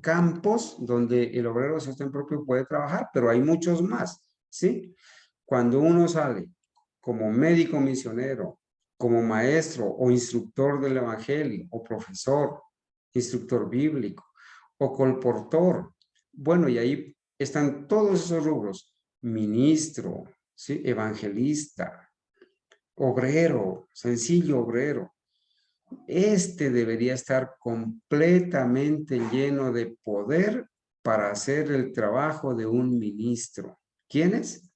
campos donde el obrero de sostén propio puede trabajar, pero hay muchos más, ¿sí? Cuando uno sale como médico misionero, como maestro o instructor del evangelio, o profesor, instructor bíblico, o colportor, bueno, y ahí están todos esos rubros, ministro, ¿sí? Evangelista, obrero, sencillo obrero. Este debería estar completamente lleno de poder para hacer el trabajo de un ministro. ¿Quién es?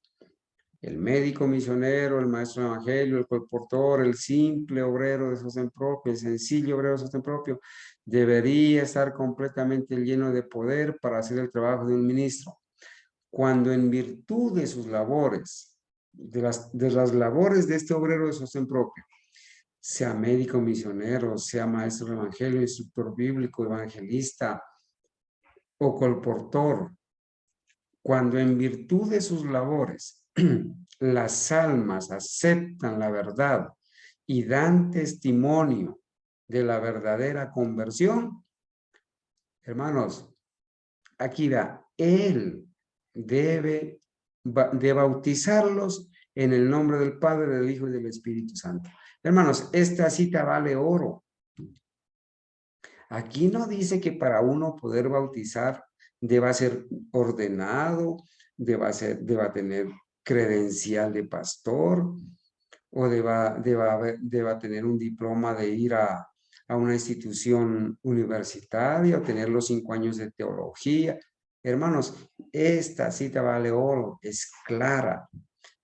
El médico misionero, el maestro de evangelio, el colportor, el simple obrero de sostén propio, el sencillo obrero de sostén propio, debería estar completamente lleno de poder para hacer el trabajo de un ministro. Cuando en virtud de sus labores, de las labores de este obrero de sostén propio, sea médico misionero, sea maestro de evangelio, instructor bíblico, evangelista o colportor, cuando en virtud de sus labores las almas aceptan la verdad y dan testimonio de la verdadera conversión, hermanos, aquí va, él debe de bautizarlos en el nombre del Padre, del Hijo y del Espíritu Santo. Hermanos, esta cita vale oro. Aquí no dice que para uno poder bautizar deba ser ordenado, deba tener credencial de pastor o deba tener un diploma de ir a una institución universitaria o tener los 5 años de teología. Hermanos, esta cita vale oro, es clara.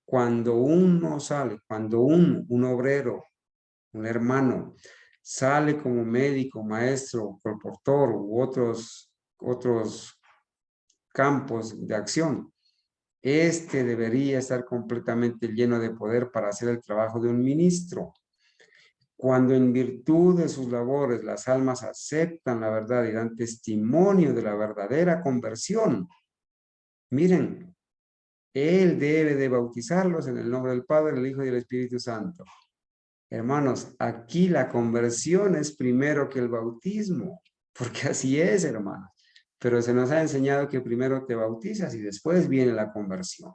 Cuando uno sale, cuando un obrero, un hermano, sale como médico, maestro, colportor u otros campos de acción. Este debería estar completamente lleno de poder para hacer el trabajo de un ministro. Cuando en virtud de sus labores las almas aceptan la verdad y dan testimonio de la verdadera conversión, miren, él debe de bautizarlos en el nombre del Padre, del Hijo y del Espíritu Santo. Hermanos, aquí la conversión es primero que el bautismo, porque así es, hermanos. Pero se nos ha enseñado que primero te bautizas y después viene la conversión.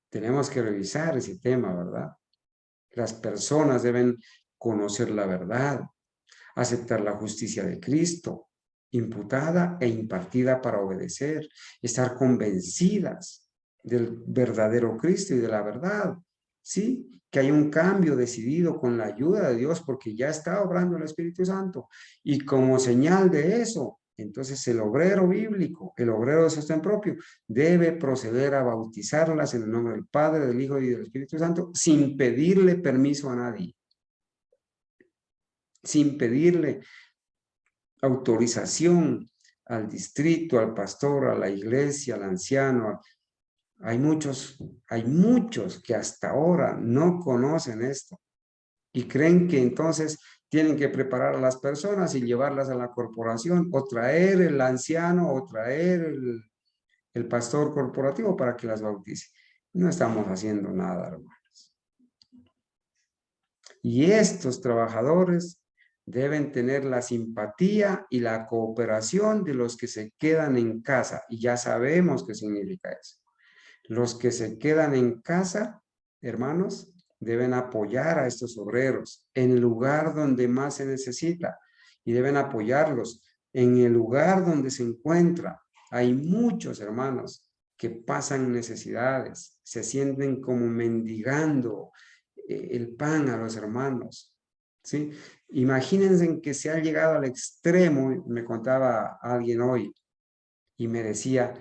Tenemos que revisar ese tema, ¿verdad? Las personas deben conocer la verdad, aceptar la justicia de Cristo, imputada e impartida para obedecer, estar convencidas del verdadero Cristo y de la verdad, ¿sí? Que hay un cambio decidido con la ayuda de Dios porque ya está obrando el Espíritu Santo. Y como señal de eso, entonces el obrero bíblico, el obrero de sostén propio, debe proceder a bautizarlas en el nombre del Padre, del Hijo y del Espíritu Santo sin pedirle permiso a nadie, sin pedirle autorización al distrito, al pastor, a la iglesia, al anciano. Hay muchos que hasta ahora no conocen esto y creen que entonces tienen que preparar a las personas y llevarlas a la corporación o traer el anciano o traer el pastor corporativo para que las bautice. No estamos haciendo nada, hermanos. Y estos trabajadores deben tener la simpatía y la cooperación de los que se quedan en casa. Y ya sabemos qué significa eso. Los que se quedan en casa, hermanos, deben apoyar a estos obreros en el lugar donde más se necesita y deben apoyarlos en el lugar donde se encuentra. Hay muchos hermanos que pasan necesidades, se sienten como mendigando el pan a los hermanos, ¿sí? Imagínense que se ha llegado al extremo, me contaba alguien hoy, y me decía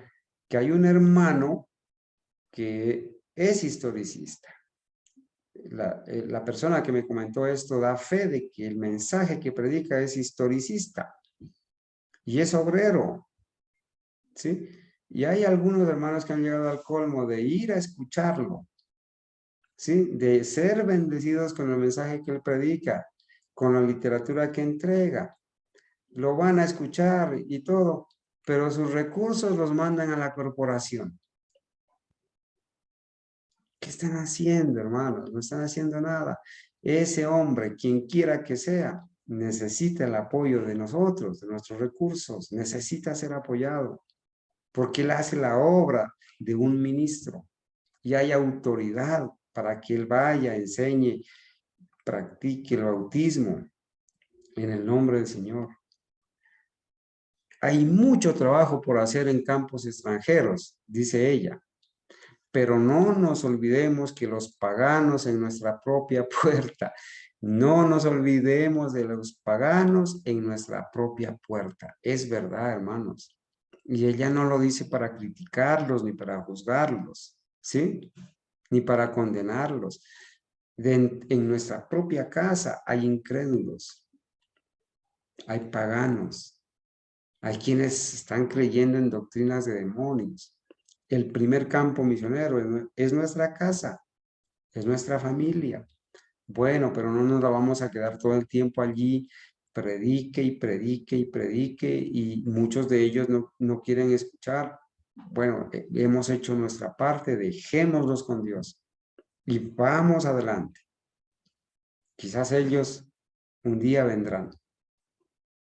que hay un hermano que es historicista. La persona que me comentó esto da fe de que el mensaje que predica es historicista y es obrero, ¿sí? Y hay algunos hermanos que han llegado al colmo de ir a escucharlo, ¿sí? De ser bendecidos con el mensaje que él predica, con la literatura que entrega. Lo van a escuchar y todo, pero sus recursos los mandan a la corporación. ¿Qué están haciendo, hermanos? No están haciendo nada. Ese hombre, quien quiera que sea, necesita el apoyo de nosotros, de nuestros recursos, necesita ser apoyado, porque él hace la obra de un ministro y hay autoridad para que él vaya, enseñe, practique el bautismo en el nombre del Señor. Hay mucho trabajo por hacer en campos extranjeros, dice ella. Pero no nos olvidemos que los paganos en nuestra propia puerta, no nos olvidemos de los paganos en nuestra propia puerta. Es verdad, hermanos. Y ella no lo dice para criticarlos ni para juzgarlos, ¿sí? Ni para condenarlos. En nuestra propia casa hay incrédulos, hay paganos, hay quienes están creyendo en doctrinas de demonios. El primer campo misionero es nuestra casa, es nuestra familia. Bueno, pero no nos la vamos a quedar todo el tiempo allí, predique y predique y predique, y muchos de ellos no quieren escuchar. Bueno, hemos hecho nuestra parte, dejémoslos con Dios y vamos adelante. Quizás ellos un día vendrán.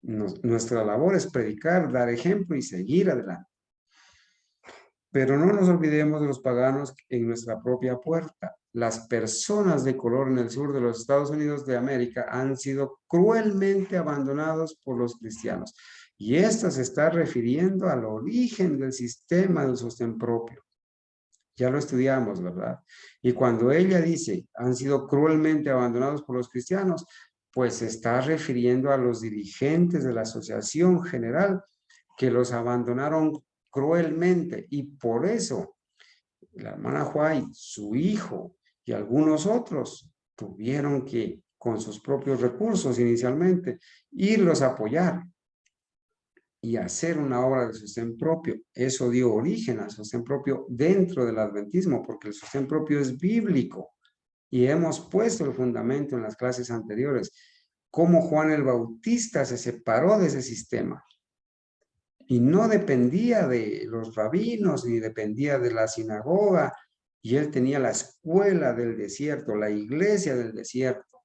Nuestra labor es predicar, dar ejemplo y seguir adelante. Pero no nos olvidemos de los paganos en nuestra propia puerta. Las personas de color en el sur de los Estados Unidos de América han sido cruelmente abandonados por los cristianos. Y esto se está refiriendo al origen del sistema del sostén propio. Ya lo estudiamos, ¿verdad? Y cuando ella dice, han sido cruelmente abandonados por los cristianos, pues se está refiriendo a los dirigentes de la Asociación General que los abandonaron cruelmente, y por eso la hermana White, su hijo y algunos otros tuvieron que, con sus propios recursos inicialmente, irlos a apoyar. y hacer una obra de sostén propio. Eso dio origen al sostén propio dentro del adventismo, porque el sostén propio es bíblico. Y hemos puesto el fundamento en las clases anteriores, cómo Juan el Bautista se separó de ese sistema. Y no dependía de los rabinos, ni dependía de la sinagoga, y él tenía la escuela del desierto, la iglesia del desierto,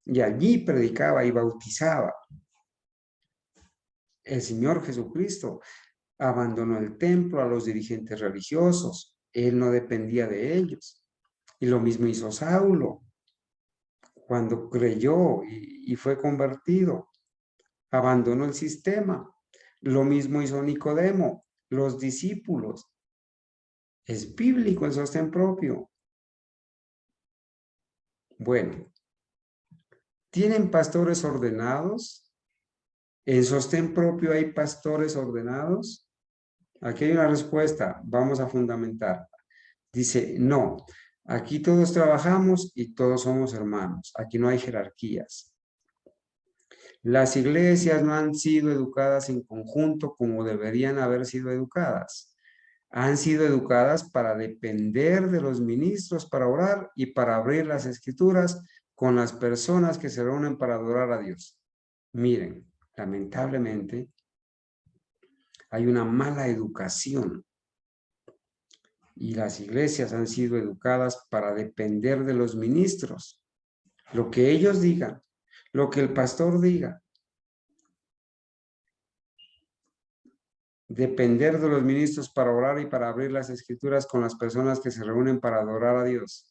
y allí predicaba y bautizaba. El Señor Jesucristo abandonó el templo a los dirigentes religiosos, él no dependía de ellos. Y lo mismo hizo Saulo, cuando creyó y fue convertido, abandonó el sistema. Lo mismo hizo Nicodemo, los discípulos. Es bíblico el sostén propio. Bueno, ¿tienen pastores ordenados? ¿En sostén propio hay pastores ordenados? Aquí hay una respuesta, vamos a fundamentar. Dice, no, aquí todos trabajamos y todos somos hermanos. Aquí no hay jerarquías. Las iglesias no han sido educadas en conjunto como deberían haber sido educadas. Han sido educadas para depender de los ministros para orar y para abrir las escrituras con las personas que se reúnen para adorar a Dios. Miren, lamentablemente hay una mala educación y las iglesias han sido educadas para depender de los ministros. Lo que ellos digan, lo que el pastor diga. Depender de los ministros para orar y para abrir las escrituras con las personas que se reúnen para adorar a Dios.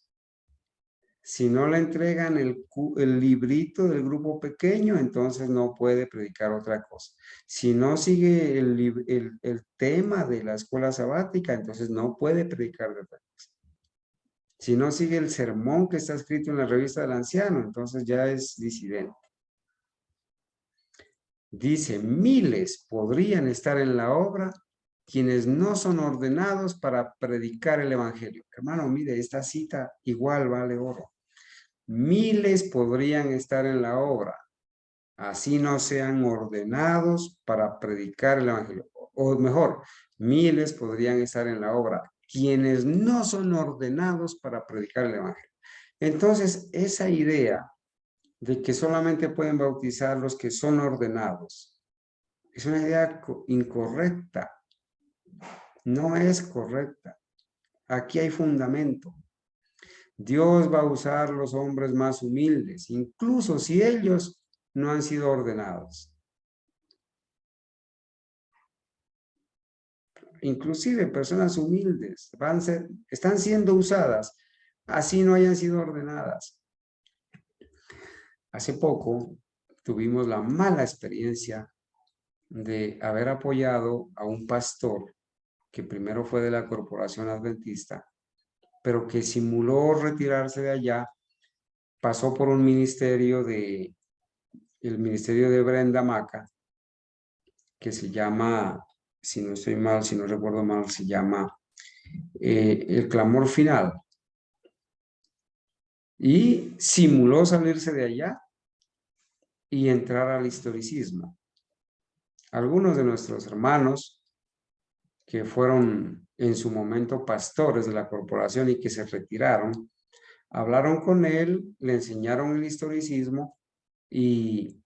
Si no le entregan el librito del grupo pequeño, entonces no puede predicar otra cosa. Si no sigue el tema de la escuela sabática, entonces no puede predicar de otra cosa. Si no sigue el sermón que está escrito en la revista del anciano, entonces ya es disidente. Dice, miles podrían estar en la obra quienes no son ordenados para predicar el evangelio. Hermano, mire, esta cita igual vale oro. Miles podrían estar en la obra, así no sean ordenados para predicar el evangelio. O mejor, miles podrían estar en la obra, quienes no son ordenados para predicar el evangelio. Entonces, esa idea de que solamente pueden bautizar los que son ordenados es una idea incorrecta. No es correcta. Aquí hay fundamento. Dios va a usar los hombres más humildes, incluso si ellos no han sido ordenados. Inclusive personas humildes están siendo usadas, así no hayan sido ordenadas. Hace poco tuvimos la mala experiencia de haber apoyado a un pastor que primero fue de la Corporación Adventista, pero que simuló retirarse de allá, pasó por un ministerio el ministerio de Brenda Maca, que se llama, si no estoy mal, si no recuerdo mal, se llama El Clamor Final. Y simuló salirse de allá y entrar al historicismo. Algunos de nuestros hermanos que fueron en su momento pastores de la corporación y que se retiraron, hablaron con él, le enseñaron el historicismo y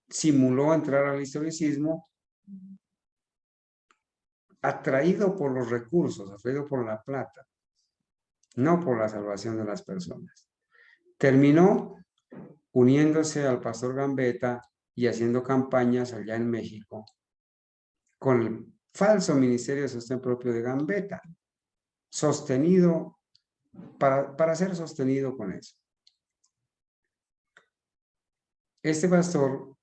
simuló entrar al historicismo atraído por los recursos, atraído por la plata, no por la salvación de las personas. Terminó uniéndose al pastor Gambetta y haciendo campañas allá en México con el falso ministerio de sostén propio de Gambetta, sostenido, para ser sostenido con eso. Este pastor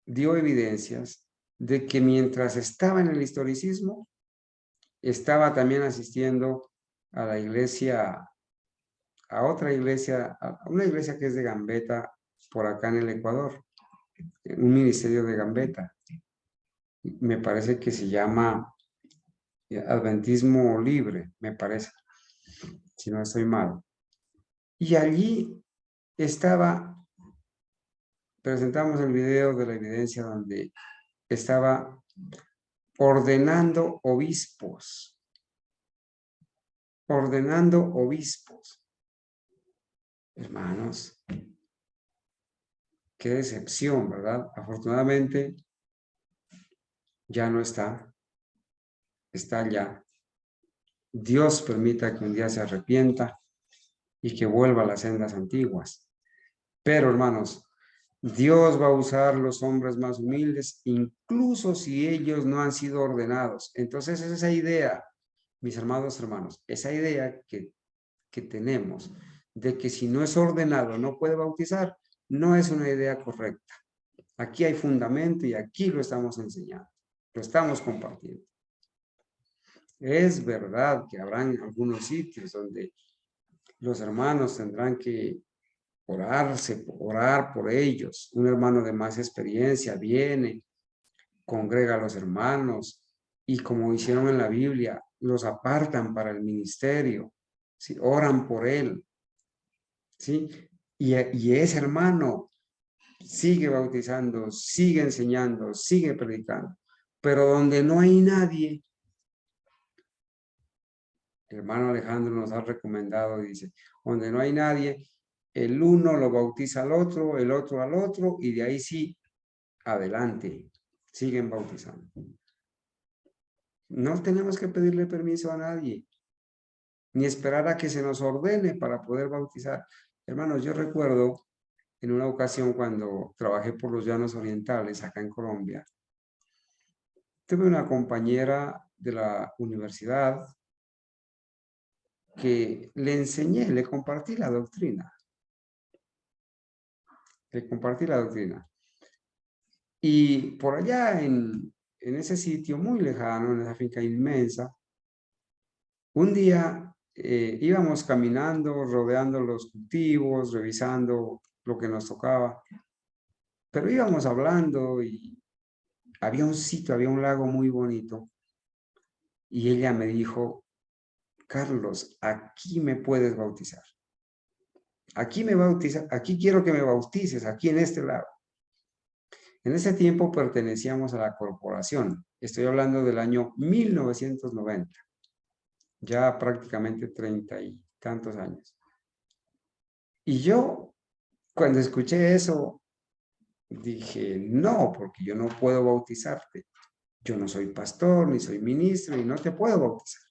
dio evidencias de que mientras estaba en el historicismo, estaba también asistiendo a la iglesia, a otra iglesia, a una iglesia que es de Gambetta por acá en el Ecuador, un ministerio de Gambetta. Me parece que se llama Adventismo Libre, me parece, si no estoy mal. Y allí presentamos el video de la evidencia donde estaba ordenando obispos. Ordenando obispos. Hermanos, qué decepción, ¿verdad? Afortunadamente, ya no está. Está ya. Dios permita que un día se arrepienta y que vuelva a las sendas antiguas. Pero, hermanos, Dios va a usar los hombres más humildes, incluso si ellos no han sido ordenados. Entonces, esa idea, mis amados hermanos, esa idea que tenemos de que si no es ordenado no puede bautizar, no es una idea correcta. Aquí hay fundamento y aquí lo estamos enseñando, lo estamos compartiendo. Es verdad que habrán algunos sitios donde los hermanos tendrán que orar por ellos. Un hermano de más experiencia viene, congrega a los hermanos y como hicieron en la Biblia, los apartan para el ministerio, ¿sí? Oran por él, ¿sí? Y ese hermano sigue bautizando, sigue enseñando, sigue predicando. Pero donde no hay nadie, el hermano Alejandro nos ha recomendado, dice, donde no hay nadie, el uno lo bautiza al otro, el otro al otro, y de ahí sí, adelante, siguen bautizando. No tenemos que pedirle permiso a nadie, ni esperar a que se nos ordene para poder bautizar. Hermanos, yo recuerdo en una ocasión cuando trabajé por los Llanos Orientales, acá en Colombia, tuve una compañera de la universidad que le enseñé, le compartí la doctrina. Le compartí la doctrina. Y por allá en ese sitio muy lejano, en esa finca inmensa, un día íbamos caminando, rodeando los cultivos, revisando lo que nos tocaba, pero íbamos hablando y había un sitio, había un lago muy bonito y ella me dijo, Carlos, aquí me puedes bautizar. Aquí quiero que me bautices, aquí en este lago. En ese tiempo pertenecíamos a la corporación. Estoy hablando del año 1990. Ya prácticamente 30 y tantos años. Y yo, cuando escuché eso, dije, no, porque yo no puedo bautizarte. Yo no soy pastor, ni soy ministro, y no te puedo bautizar.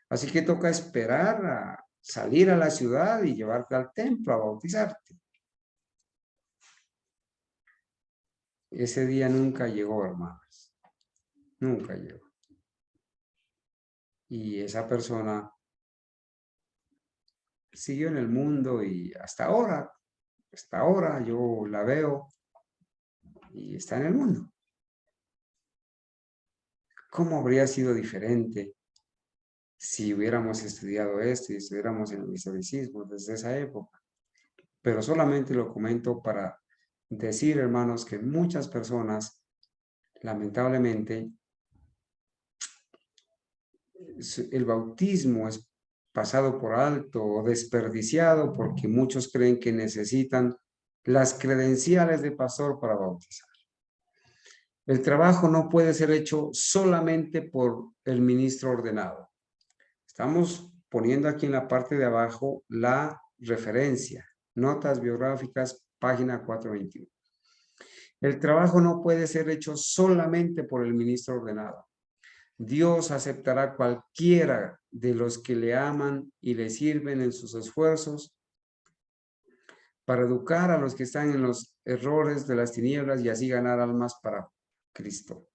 Así que toca esperar a salir a la ciudad y llevarte al templo a bautizarte. Ese día nunca llegó, hermanos. Nunca llegó. Y esa persona siguió en el mundo y hasta ahora yo la veo y está en el mundo. ¿Cómo habría sido diferente si hubiéramos estudiado esto y estuviéramos en el historicismo desde esa época? Pero solamente lo comento para decir, hermanos, que muchas personas, lamentablemente, el bautismo es pasado por alto o desperdiciado porque muchos creen que necesitan las credenciales de pastor para bautizar. El trabajo no puede ser hecho solamente por el ministro ordenado. Estamos poniendo aquí en la parte de abajo la referencia, notas biográficas, página 421. El trabajo no puede ser hecho solamente por el ministro ordenado. Dios aceptará cualquiera de los que le aman y le sirven en sus esfuerzos para educar a los que están en los errores de las tinieblas y así ganar almas para Cristo.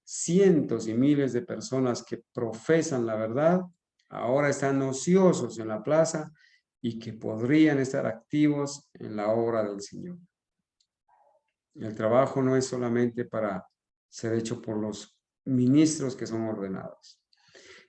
Cientos y miles de personas que profesan la verdad ahora están ociosos en la plaza y que podrían estar activos en la obra del Señor. El trabajo no es solamente para ser hecho por los ministros que son ordenados.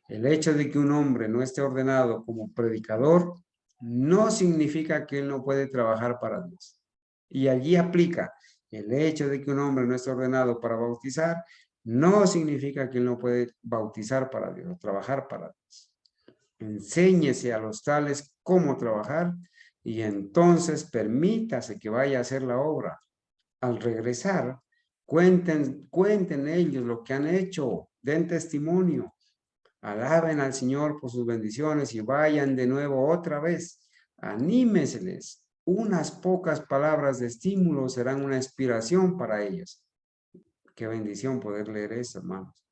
El hecho de que un hombre no esté ordenado como predicador no significa que él no puede trabajar para Dios. Y allí aplica, el hecho de que un hombre no esté ordenado para bautizar no significa que él no puede bautizar para Dios, trabajar para Dios. Enséñese a los tales cómo trabajar y entonces permítase que vaya a hacer la obra. Al regresar, cuenten ellos lo que han hecho, den testimonio, alaben al Señor por sus bendiciones y vayan de nuevo otra vez. Anímeseles. Unas pocas palabras de estímulo serán una inspiración para ellos. Qué bendición poder leer esto, hermanos.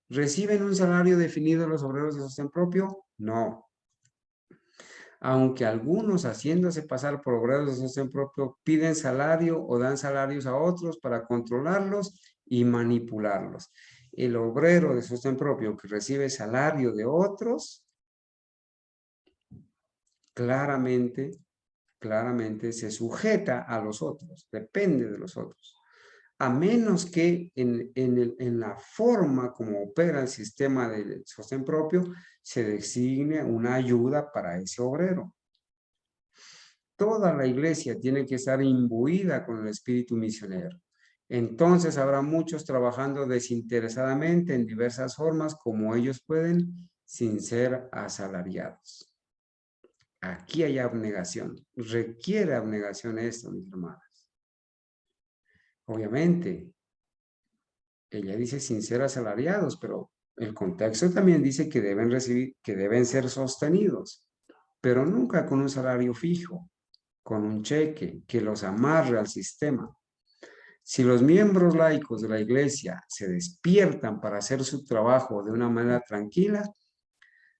¿Reciben un salario definido los obreros de sostén propio? No. Aunque algunos, haciéndose pasar por obreros de sostén propio, piden salario o dan salarios a otros para controlarlos y manipularlos. El obrero de sostén propio que recibe salario de otros, claramente se sujeta a los otros, depende de los otros. A menos que en la forma como opera el sistema de sostén propio, se designe una ayuda para ese obrero. Toda la iglesia tiene que estar imbuida con el espíritu misionero. Entonces habrá muchos trabajando desinteresadamente en diversas formas como ellos pueden, sin ser asalariados. Aquí hay abnegación. Requiere abnegación esto, mis hermanas. Obviamente, ella dice sin ser asalariados, pero el contexto también dice que deben recibir, que deben ser sostenidos, pero nunca con un salario fijo, con un cheque que los amarre al sistema. Si los miembros laicos de la iglesia se despiertan para hacer su trabajo de una manera tranquila,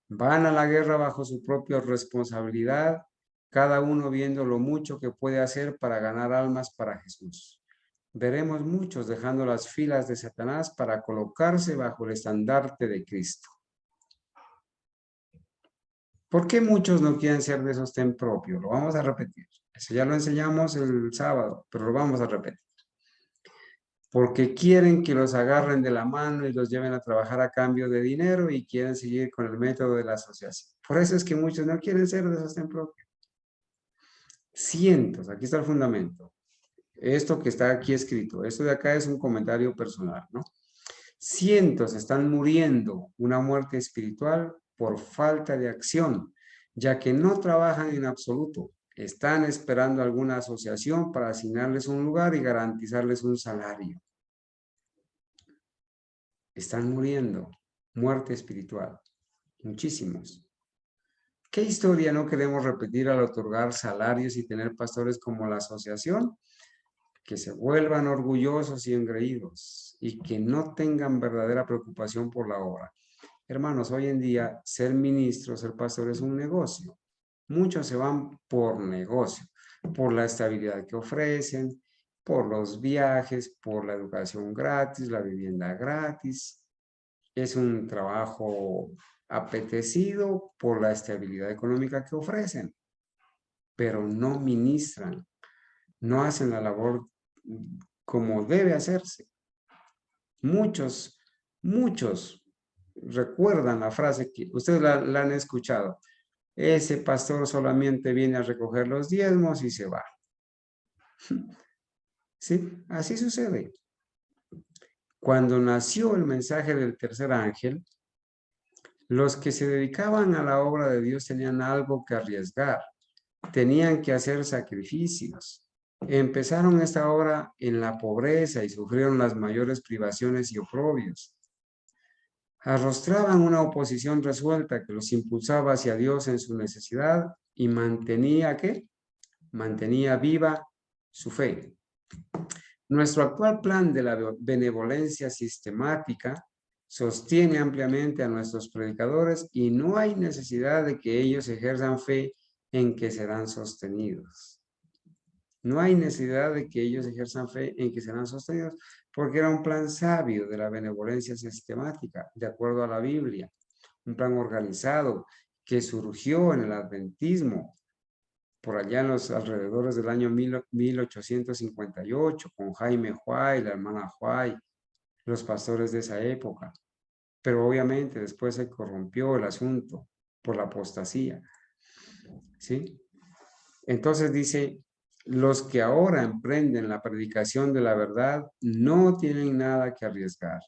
van a la guerra bajo su propia responsabilidad, cada uno viendo lo mucho que puede hacer para ganar almas para Jesús. Veremos muchos dejando las filas de Satanás para colocarse bajo el estandarte de Cristo. ¿Por qué muchos no quieren ser de sostén propio? Lo vamos a repetir. Eso ya lo enseñamos el sábado, pero lo vamos a repetir. Porque quieren que los agarren de la mano y los lleven a trabajar a cambio de dinero y quieren seguir con el método de la asociación. Por eso es que muchos no quieren ser de sostén propio. Cientos, aquí está el fundamento. Esto que está aquí escrito, esto de acá es un comentario personal, ¿no? Cientos están muriendo una muerte espiritual por falta de acción, ya que no trabajan en absoluto. Están esperando alguna asociación para asignarles un lugar y garantizarles un salario. Están muriendo. Muerte espiritual. Muchísimos. ¿Qué historia no queremos repetir al otorgar salarios y tener pastores como la asociación? Que se vuelvan orgullosos y engreídos y que no tengan verdadera preocupación por la obra. Hermanos, hoy en día ser ministro, ser pastor es un negocio. Muchos se van por negocio, por la estabilidad que ofrecen, por los viajes, por la educación gratis, la vivienda gratis. Es un trabajo apetecido por la estabilidad económica que ofrecen, pero no ministran, no hacen la labor como debe hacerse. Muchos recuerdan la frase que ustedes la han escuchado. Ese pastor solamente viene a recoger los diezmos y se va. Sí, así sucede. Cuando nació el mensaje del tercer ángel, los que se dedicaban a la obra de Dios tenían algo que arriesgar. Tenían que hacer sacrificios. Empezaron esta obra en la pobreza y sufrieron las mayores privaciones y oprobios. Arrostraban una oposición resuelta que los impulsaba hacia Dios en su necesidad y mantenía, ¿qué? Mantenía viva su fe. Nuestro actual plan de la benevolencia sistemática sostiene ampliamente a nuestros predicadores y no hay necesidad de que ellos ejerzan fe en que serán sostenidos. No hay necesidad de que ellos ejerzan fe en que serán sostenidos, porque era un plan sabio de la benevolencia sistemática, de acuerdo a la Biblia, un plan organizado que surgió en el adventismo, por allá en los alrededores del año 1858, con Jaime Huay, la hermana Huay, los pastores de esa época. Pero obviamente después se corrompió el asunto por la apostasía. ¿Sí? Entonces dice, los que ahora emprenden la predicación de la verdad no tienen nada que arriesgar.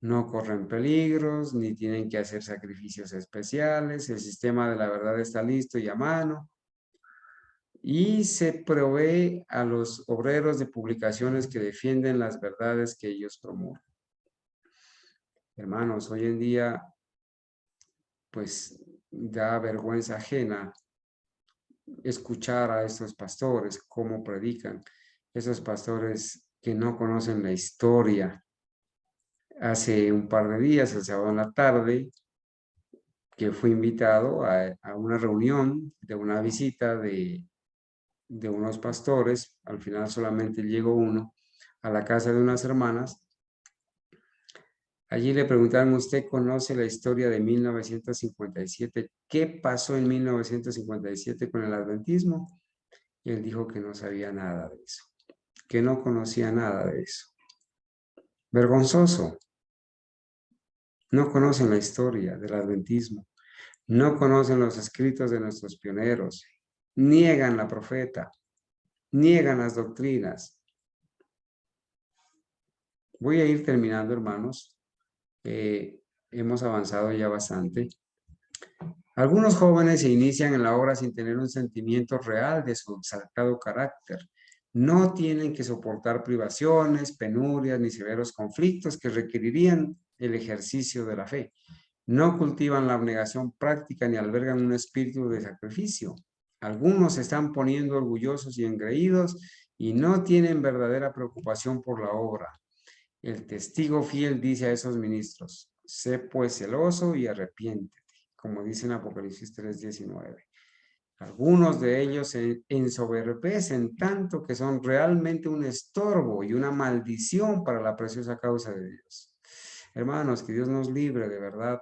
No corren peligros, ni tienen que hacer sacrificios especiales. El sistema de la verdad está listo y a mano. y se provee a los obreros de publicaciones que defienden las verdades que ellos promueven. Hermanos, hoy en día, pues da vergüenza ajena escuchar a estos pastores cómo predican, esos pastores que no conocen la historia. Hace un par de días, el sábado en la tarde, que fui invitado a una reunión de una visita de unos pastores, al final solamente llegó uno, a la casa de unas hermanas. Allí le preguntaron, ¿usted conoce la historia de 1957? ¿Qué pasó en 1957 con el adventismo? Y él dijo que no sabía nada de eso, que no conocía nada de eso. Vergonzoso. No conocen la historia del adventismo, no conocen los escritos de nuestros pioneros, niegan la profeta, niegan las doctrinas. Voy a ir terminando, hermanos. Hemos avanzado ya bastante. Algunos jóvenes se inician en la obra sin tener un sentimiento real de su exaltado carácter. No tienen que soportar privaciones, penurias ni severos conflictos que requerirían el ejercicio de la fe. No cultivan la abnegación práctica ni albergan un espíritu de sacrificio. Algunos se están poniendo orgullosos y engreídos y no tienen verdadera preocupación por la obra. El testigo fiel dice a esos ministros, sé pues celoso y arrepiéntete, como dice en Apocalipsis 3:19. Algunos de ellos se ensoberbecen tanto que son realmente un estorbo y una maldición para la preciosa causa de Dios. Hermanos, que Dios nos libre de verdad,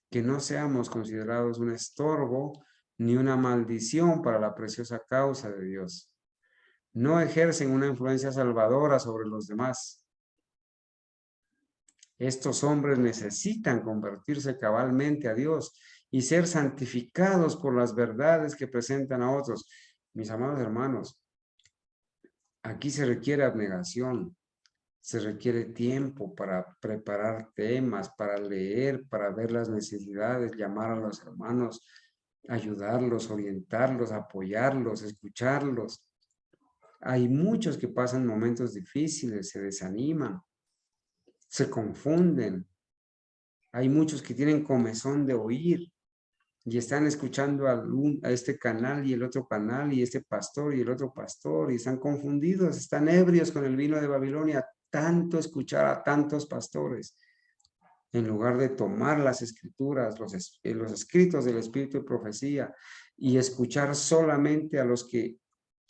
que no seamos considerados un estorbo ni una maldición para la preciosa causa de Dios. No ejercen una influencia salvadora sobre los demás. Estos hombres necesitan convertirse cabalmente a Dios y ser santificados por las verdades que presentan a otros. Mis amados hermanos, aquí se requiere abnegación, se requiere tiempo para preparar temas, para leer, para ver las necesidades, llamar a los hermanos, ayudarlos, orientarlos, apoyarlos, escucharlos. Hay muchos que pasan momentos difíciles, se desaniman, se confunden. Hay muchos que tienen comezón de oír y están escuchando a este canal y el otro canal y este pastor y el otro pastor y están confundidos, están ebrios con el vino de Babilonia, tanto escuchar a tantos pastores en lugar de tomar las escrituras, los escritos del Espíritu de profecía y escuchar solamente a los que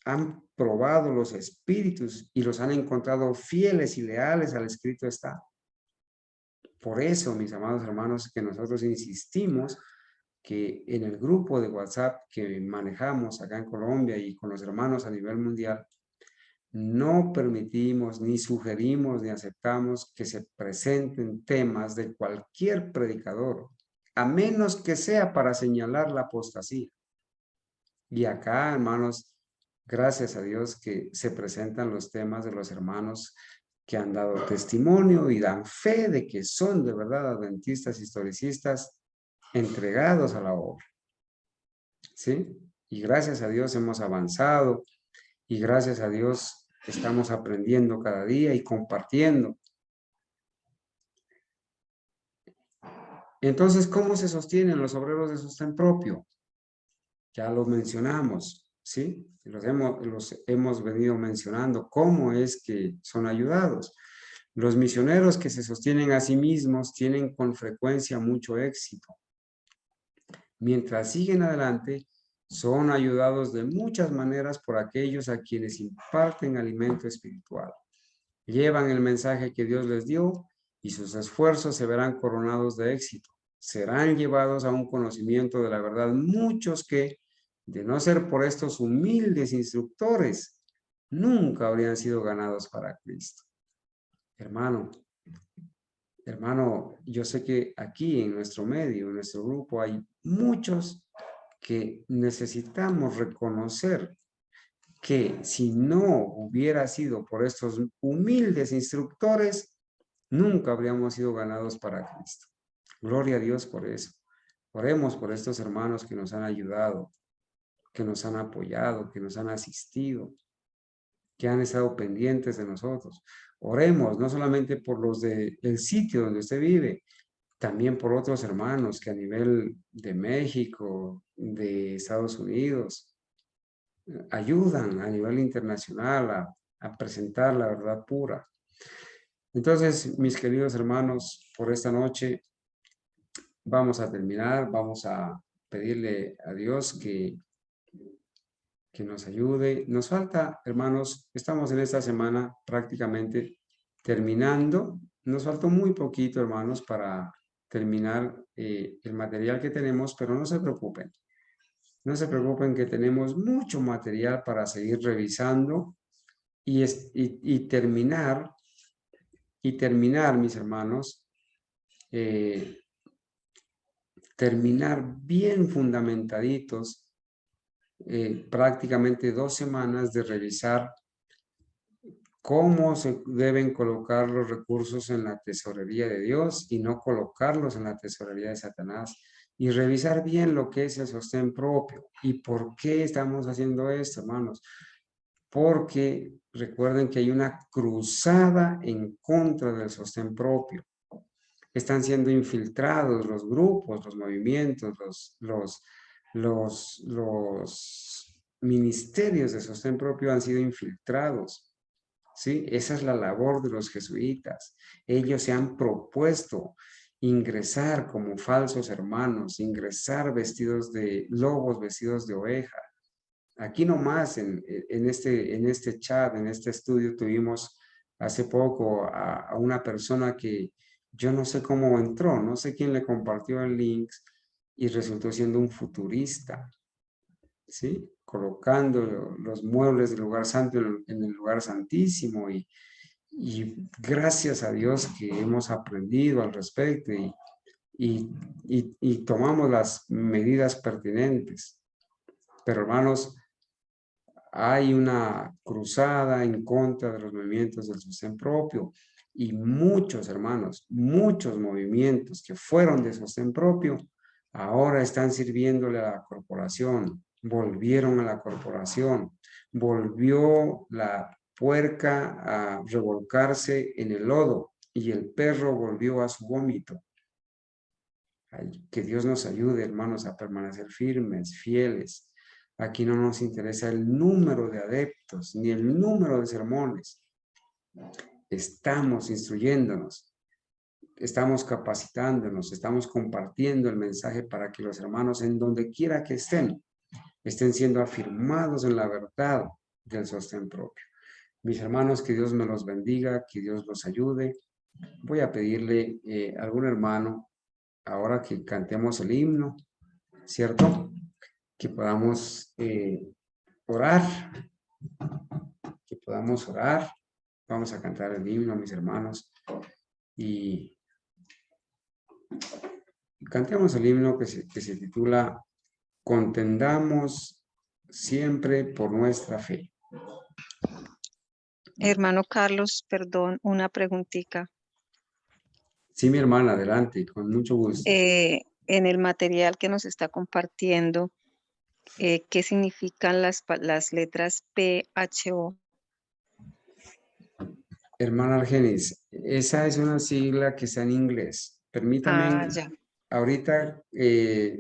han probado los espíritus y los han encontrado fieles y leales al escrito está. Por eso, mis amados hermanos, que nosotros insistimos que en el grupo de WhatsApp que manejamos acá en Colombia y con los hermanos a nivel mundial, no permitimos, ni sugerimos, ni aceptamos que se presenten temas de cualquier predicador, a menos que sea para señalar la apostasía. Y acá, hermanos, gracias a Dios que se presentan los temas de los hermanos que han dado testimonio y dan fe de que son de verdad adventistas, historicistas, entregados a la obra. ¿Sí? Y gracias a Dios hemos avanzado y gracias a Dios estamos aprendiendo cada día y compartiendo. Entonces, ¿cómo se sostienen los obreros de sostén propio? Ya lo mencionamos, ¿sí? Los hemos venido mencionando. ¿Cómo es que son ayudados? Los misioneros que se sostienen a sí mismos tienen con frecuencia mucho éxito. Mientras siguen adelante, son ayudados de muchas maneras por aquellos a quienes imparten alimento espiritual. Llevan el mensaje que Dios les dio y sus esfuerzos se verán coronados de éxito. Serán llevados a un conocimiento de la verdad muchos que, de no ser por estos humildes instructores, nunca habrían sido ganados para Cristo. Hermano, yo sé que aquí en nuestro medio, en nuestro grupo, hay muchos que necesitamos reconocer que si no hubiera sido por estos humildes instructores, nunca habríamos sido ganados para Cristo. Gloria a Dios por eso. Oremos por estos hermanos que nos han ayudado. que nos han apoyado, que nos han asistido, que han estado pendientes de nosotros. Oremos no solamente por los del sitio donde usted vive, también por otros hermanos que a nivel de México, de Estados Unidos, ayudan a nivel internacional a presentar la verdad pura. Entonces, mis queridos hermanos, por esta noche vamos a terminar, vamos a pedirle a Dios que nos ayude. Nos falta, hermanos, estamos en esta semana prácticamente terminando. Nos faltó muy poquito, hermanos, para terminar el material que tenemos, pero no se preocupen. No se preocupen que tenemos mucho material para seguir revisando y terminar, mis hermanos, terminar bien fundamentaditos, prácticamente 2 semanas de revisar cómo se deben colocar los recursos en la tesorería de Dios y no colocarlos en la tesorería de Satanás, y revisar bien lo que es el sostén propio. ¿Y por qué estamos haciendo esto, hermanos? Porque recuerden que hay una cruzada en contra del sostén propio. Están siendo infiltrados los grupos, los movimientos, los ministerios de sostén propio han sido infiltrados. ¿Sí? Esa es la labor de los jesuitas. Ellos se han propuesto ingresar como falsos hermanos, ingresar vestidos de lobos, vestidos de oveja. Aquí nomás en este chat, en este estudio, tuvimos hace poco a una persona que yo no sé cómo entró, no sé quién le compartió el link y resultó siendo un futurista, ¿sí? Colocando los muebles del lugar santo en el lugar santísimo, y gracias a Dios que hemos aprendido al respecto y tomamos las medidas pertinentes. Pero hermanos, hay una cruzada en contra de los movimientos del sostén propio, y muchos hermanos, muchos movimientos que fueron de sostén propio ahora están sirviéndole a la corporación, volvieron a la corporación, volvió la puerca a revolcarse en el lodo y el perro volvió a su vómito. Ay, que Dios nos ayude, hermanos, a permanecer firmes, fieles. Aquí no nos interesa el número de adeptos ni el número de sermones. Estamos instruyéndonos, estamos capacitándonos, estamos compartiendo el mensaje para que los hermanos, en donde quiera que estén siendo afirmados en la verdad del sostén propio. Mis hermanos, que Dios me los bendiga, que Dios los ayude. Voy a pedirle a algún hermano, ahora que cantemos el himno, ¿cierto? Que podamos orar, Vamos a cantar el himno, mis hermanos, y cantemos el himno que se titula Contendamos siempre por nuestra fe. Hermano Carlos, perdón, una preguntita. Sí, mi hermana, adelante, con mucho gusto. En el material que nos está compartiendo, ¿qué significan las letras PHO? Hermana Argenis, esa es una sigla que está en inglés. Permítame, ya. ahorita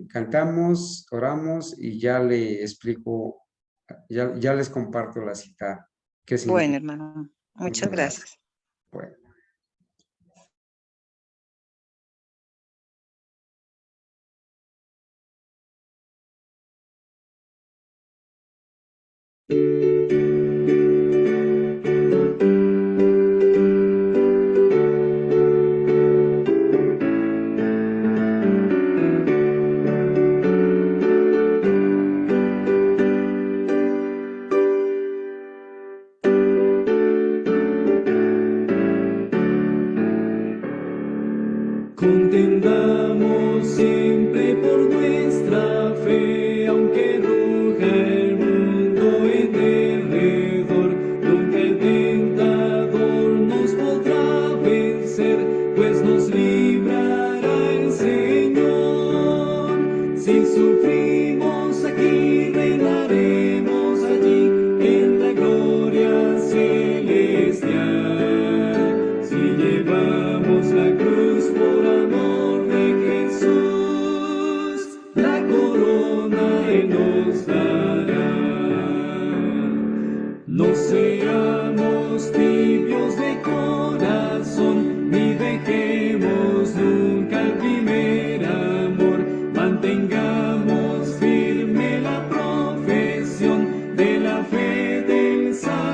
cantamos, oramos y ya le explico, ya les comparto la cita. ¿Qué significa? Bueno, hermano, muchas gracias. Bueno. Contendamos siempre por nuestra fe, aunque ruja el mundo en derredor. No seamos tibios de corazón, ni dejemos nunca el primer amor. Mantengamos firme la profesión de la fe del Salvador.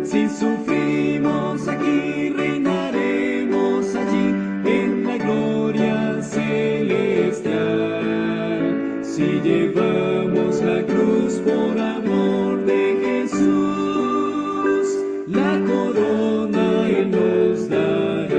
Si sufrimos aquí, reinaremos allí en la gloria celestial. Si llevamos la cruz por amor de Jesús, la corona Él nos dará.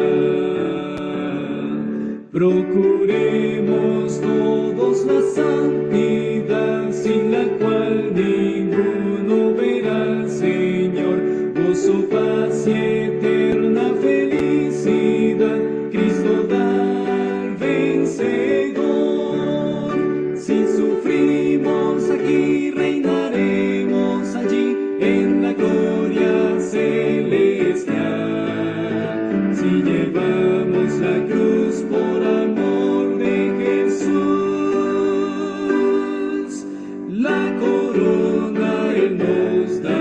Procuremos todos la santidad, sin la cual ninguno verá al Señor. Gozo, paz y eterna felicidad, Cristo da al vencedor. Si sufrimos aquí, reinaremos allí en la gloria celestial. Si llevamos la cruz por amor de Jesús, la corona Él nos dará.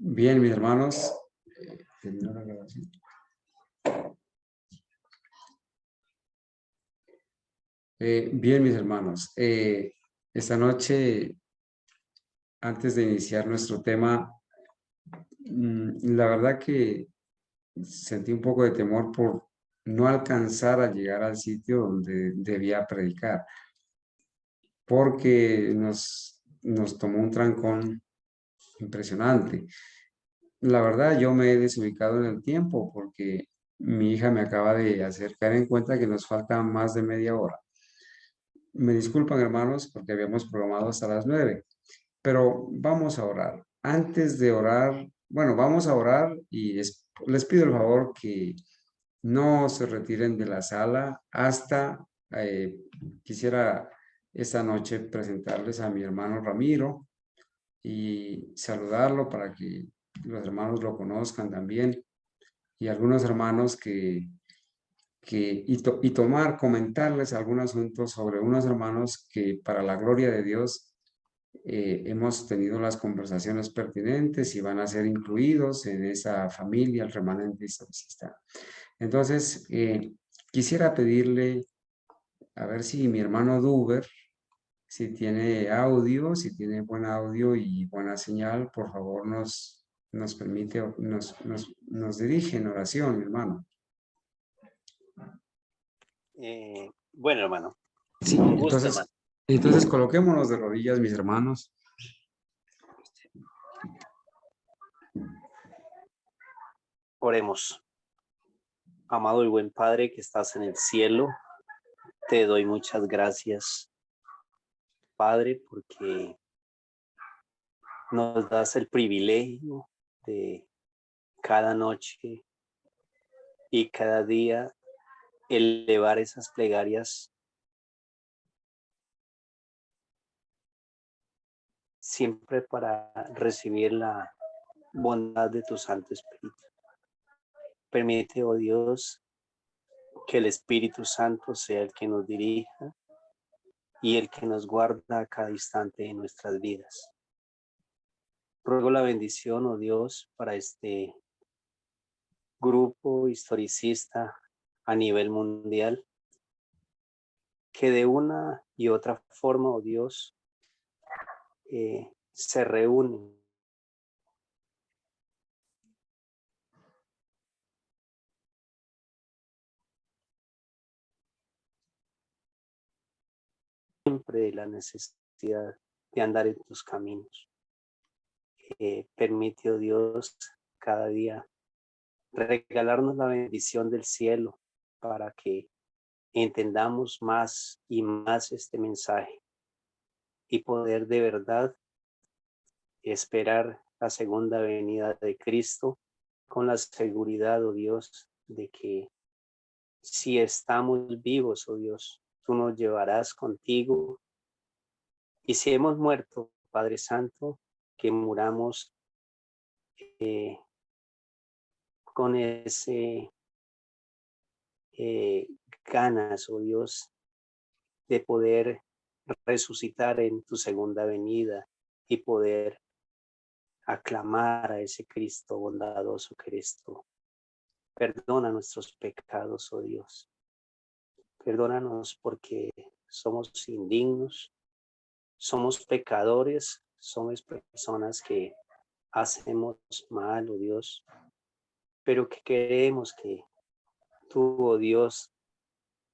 Bien, mis hermanos. ¿Terminó la grabación? Bien, mis hermanos. Esta noche, antes de iniciar nuestro tema, la verdad que sentí un poco de temor por no alcanzar a llegar al sitio donde debía predicar, porque nos tomó un trancón impresionante. La verdad, yo me he desubicado en el tiempo porque mi hija me acaba de hacer caer en cuenta que nos falta más de media hora. Me disculpan, hermanos, porque habíamos programado hasta las 9, pero vamos a orar. Antes de orar, bueno, vamos a orar y les pido el favor que no se retiren de la sala hasta, quisiera esta noche presentarles a mi hermano Ramiro y saludarlo para que los hermanos lo conozcan también, y algunos hermanos comentarles algún asunto sobre unos hermanos que para la gloria de Dios hemos tenido las conversaciones pertinentes y van a ser incluidos en esa familia, el remanente historicista. Entonces, quisiera pedirle, a ver si mi hermano Duber, si tiene audio, si tiene buen audio y buena señal, por favor nos permite, nos dirige en oración, mi hermano. Bueno, hermano. Sí, Con gusto, hermano. entonces coloquémonos de rodillas, mis hermanos. Oremos. Amado y buen Padre que estás en el cielo, te doy muchas gracias, Padre, porque nos das el privilegio de cada noche y cada día elevar esas plegarias siempre para recibir la bondad de tu Santo Espíritu. Permite, oh Dios, que el Espíritu Santo sea el que nos dirija y el que nos guarda a cada instante de nuestras vidas. Ruego la bendición, oh Dios, para este grupo historicista a nivel mundial, que de una y otra forma, oh Dios, se reúnen siempre de la necesidad de andar en tus caminos. Permite, oh Dios, cada día regalarnos la bendición del cielo para que entendamos más y más este mensaje y poder de verdad esperar la segunda venida de Cristo con la seguridad, oh Dios, de que si estamos vivos, oh Dios, tú nos llevarás contigo Y si hemos muerto, Padre Santo, que muramos con ese ganas, oh Dios, de poder resucitar en tu segunda venida y poder aclamar a ese Cristo bondadoso que eres tú. Perdona nuestros pecados, oh Dios. Perdónanos porque somos indignos, somos pecadores, somos personas que hacemos mal, oh Dios, pero que queremos que tú, oh Dios,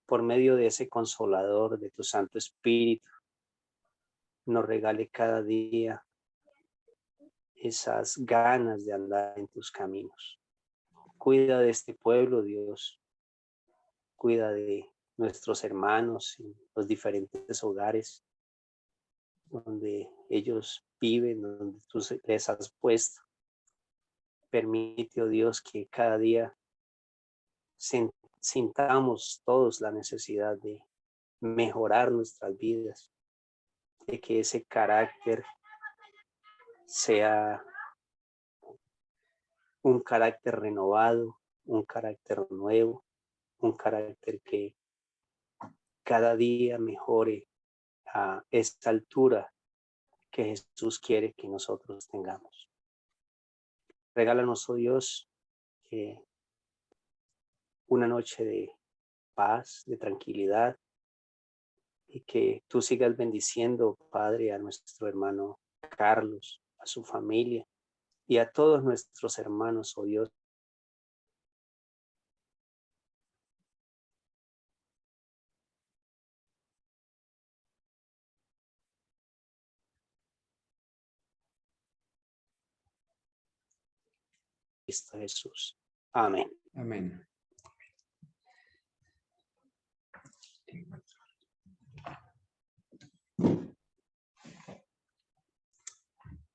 por medio de ese consolador, de tu Santo Espíritu, nos regale cada día esas ganas de andar en tus caminos. Cuida de este pueblo, Dios. Cuida de nuestros hermanos en los diferentes hogares donde ellos viven, donde tú les has puesto. Permite, oh Dios, que cada día sintamos todos la necesidad de mejorar nuestras vidas, de que ese carácter sea un carácter renovado, un carácter nuevo, un carácter que cada día mejore a esta altura que Jesús quiere que nosotros tengamos. Regálanos, oh Dios, que una noche de paz, de tranquilidad, y que tú sigas bendiciendo, Padre, a nuestro hermano Carlos, a su familia y a todos nuestros hermanos, oh Dios. Cristo Jesús. Amén. Amén.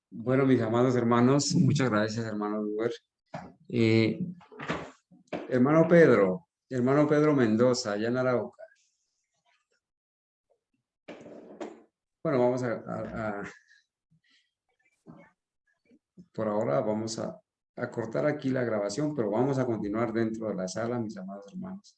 Bueno, mis amados hermanos, muchas gracias, hermano Uber. Hermano Pedro Mendoza, allá en Arauca. Bueno, vamos por ahora vamos a cortar aquí la grabación, pero vamos a continuar dentro de la sala, mis amados hermanos.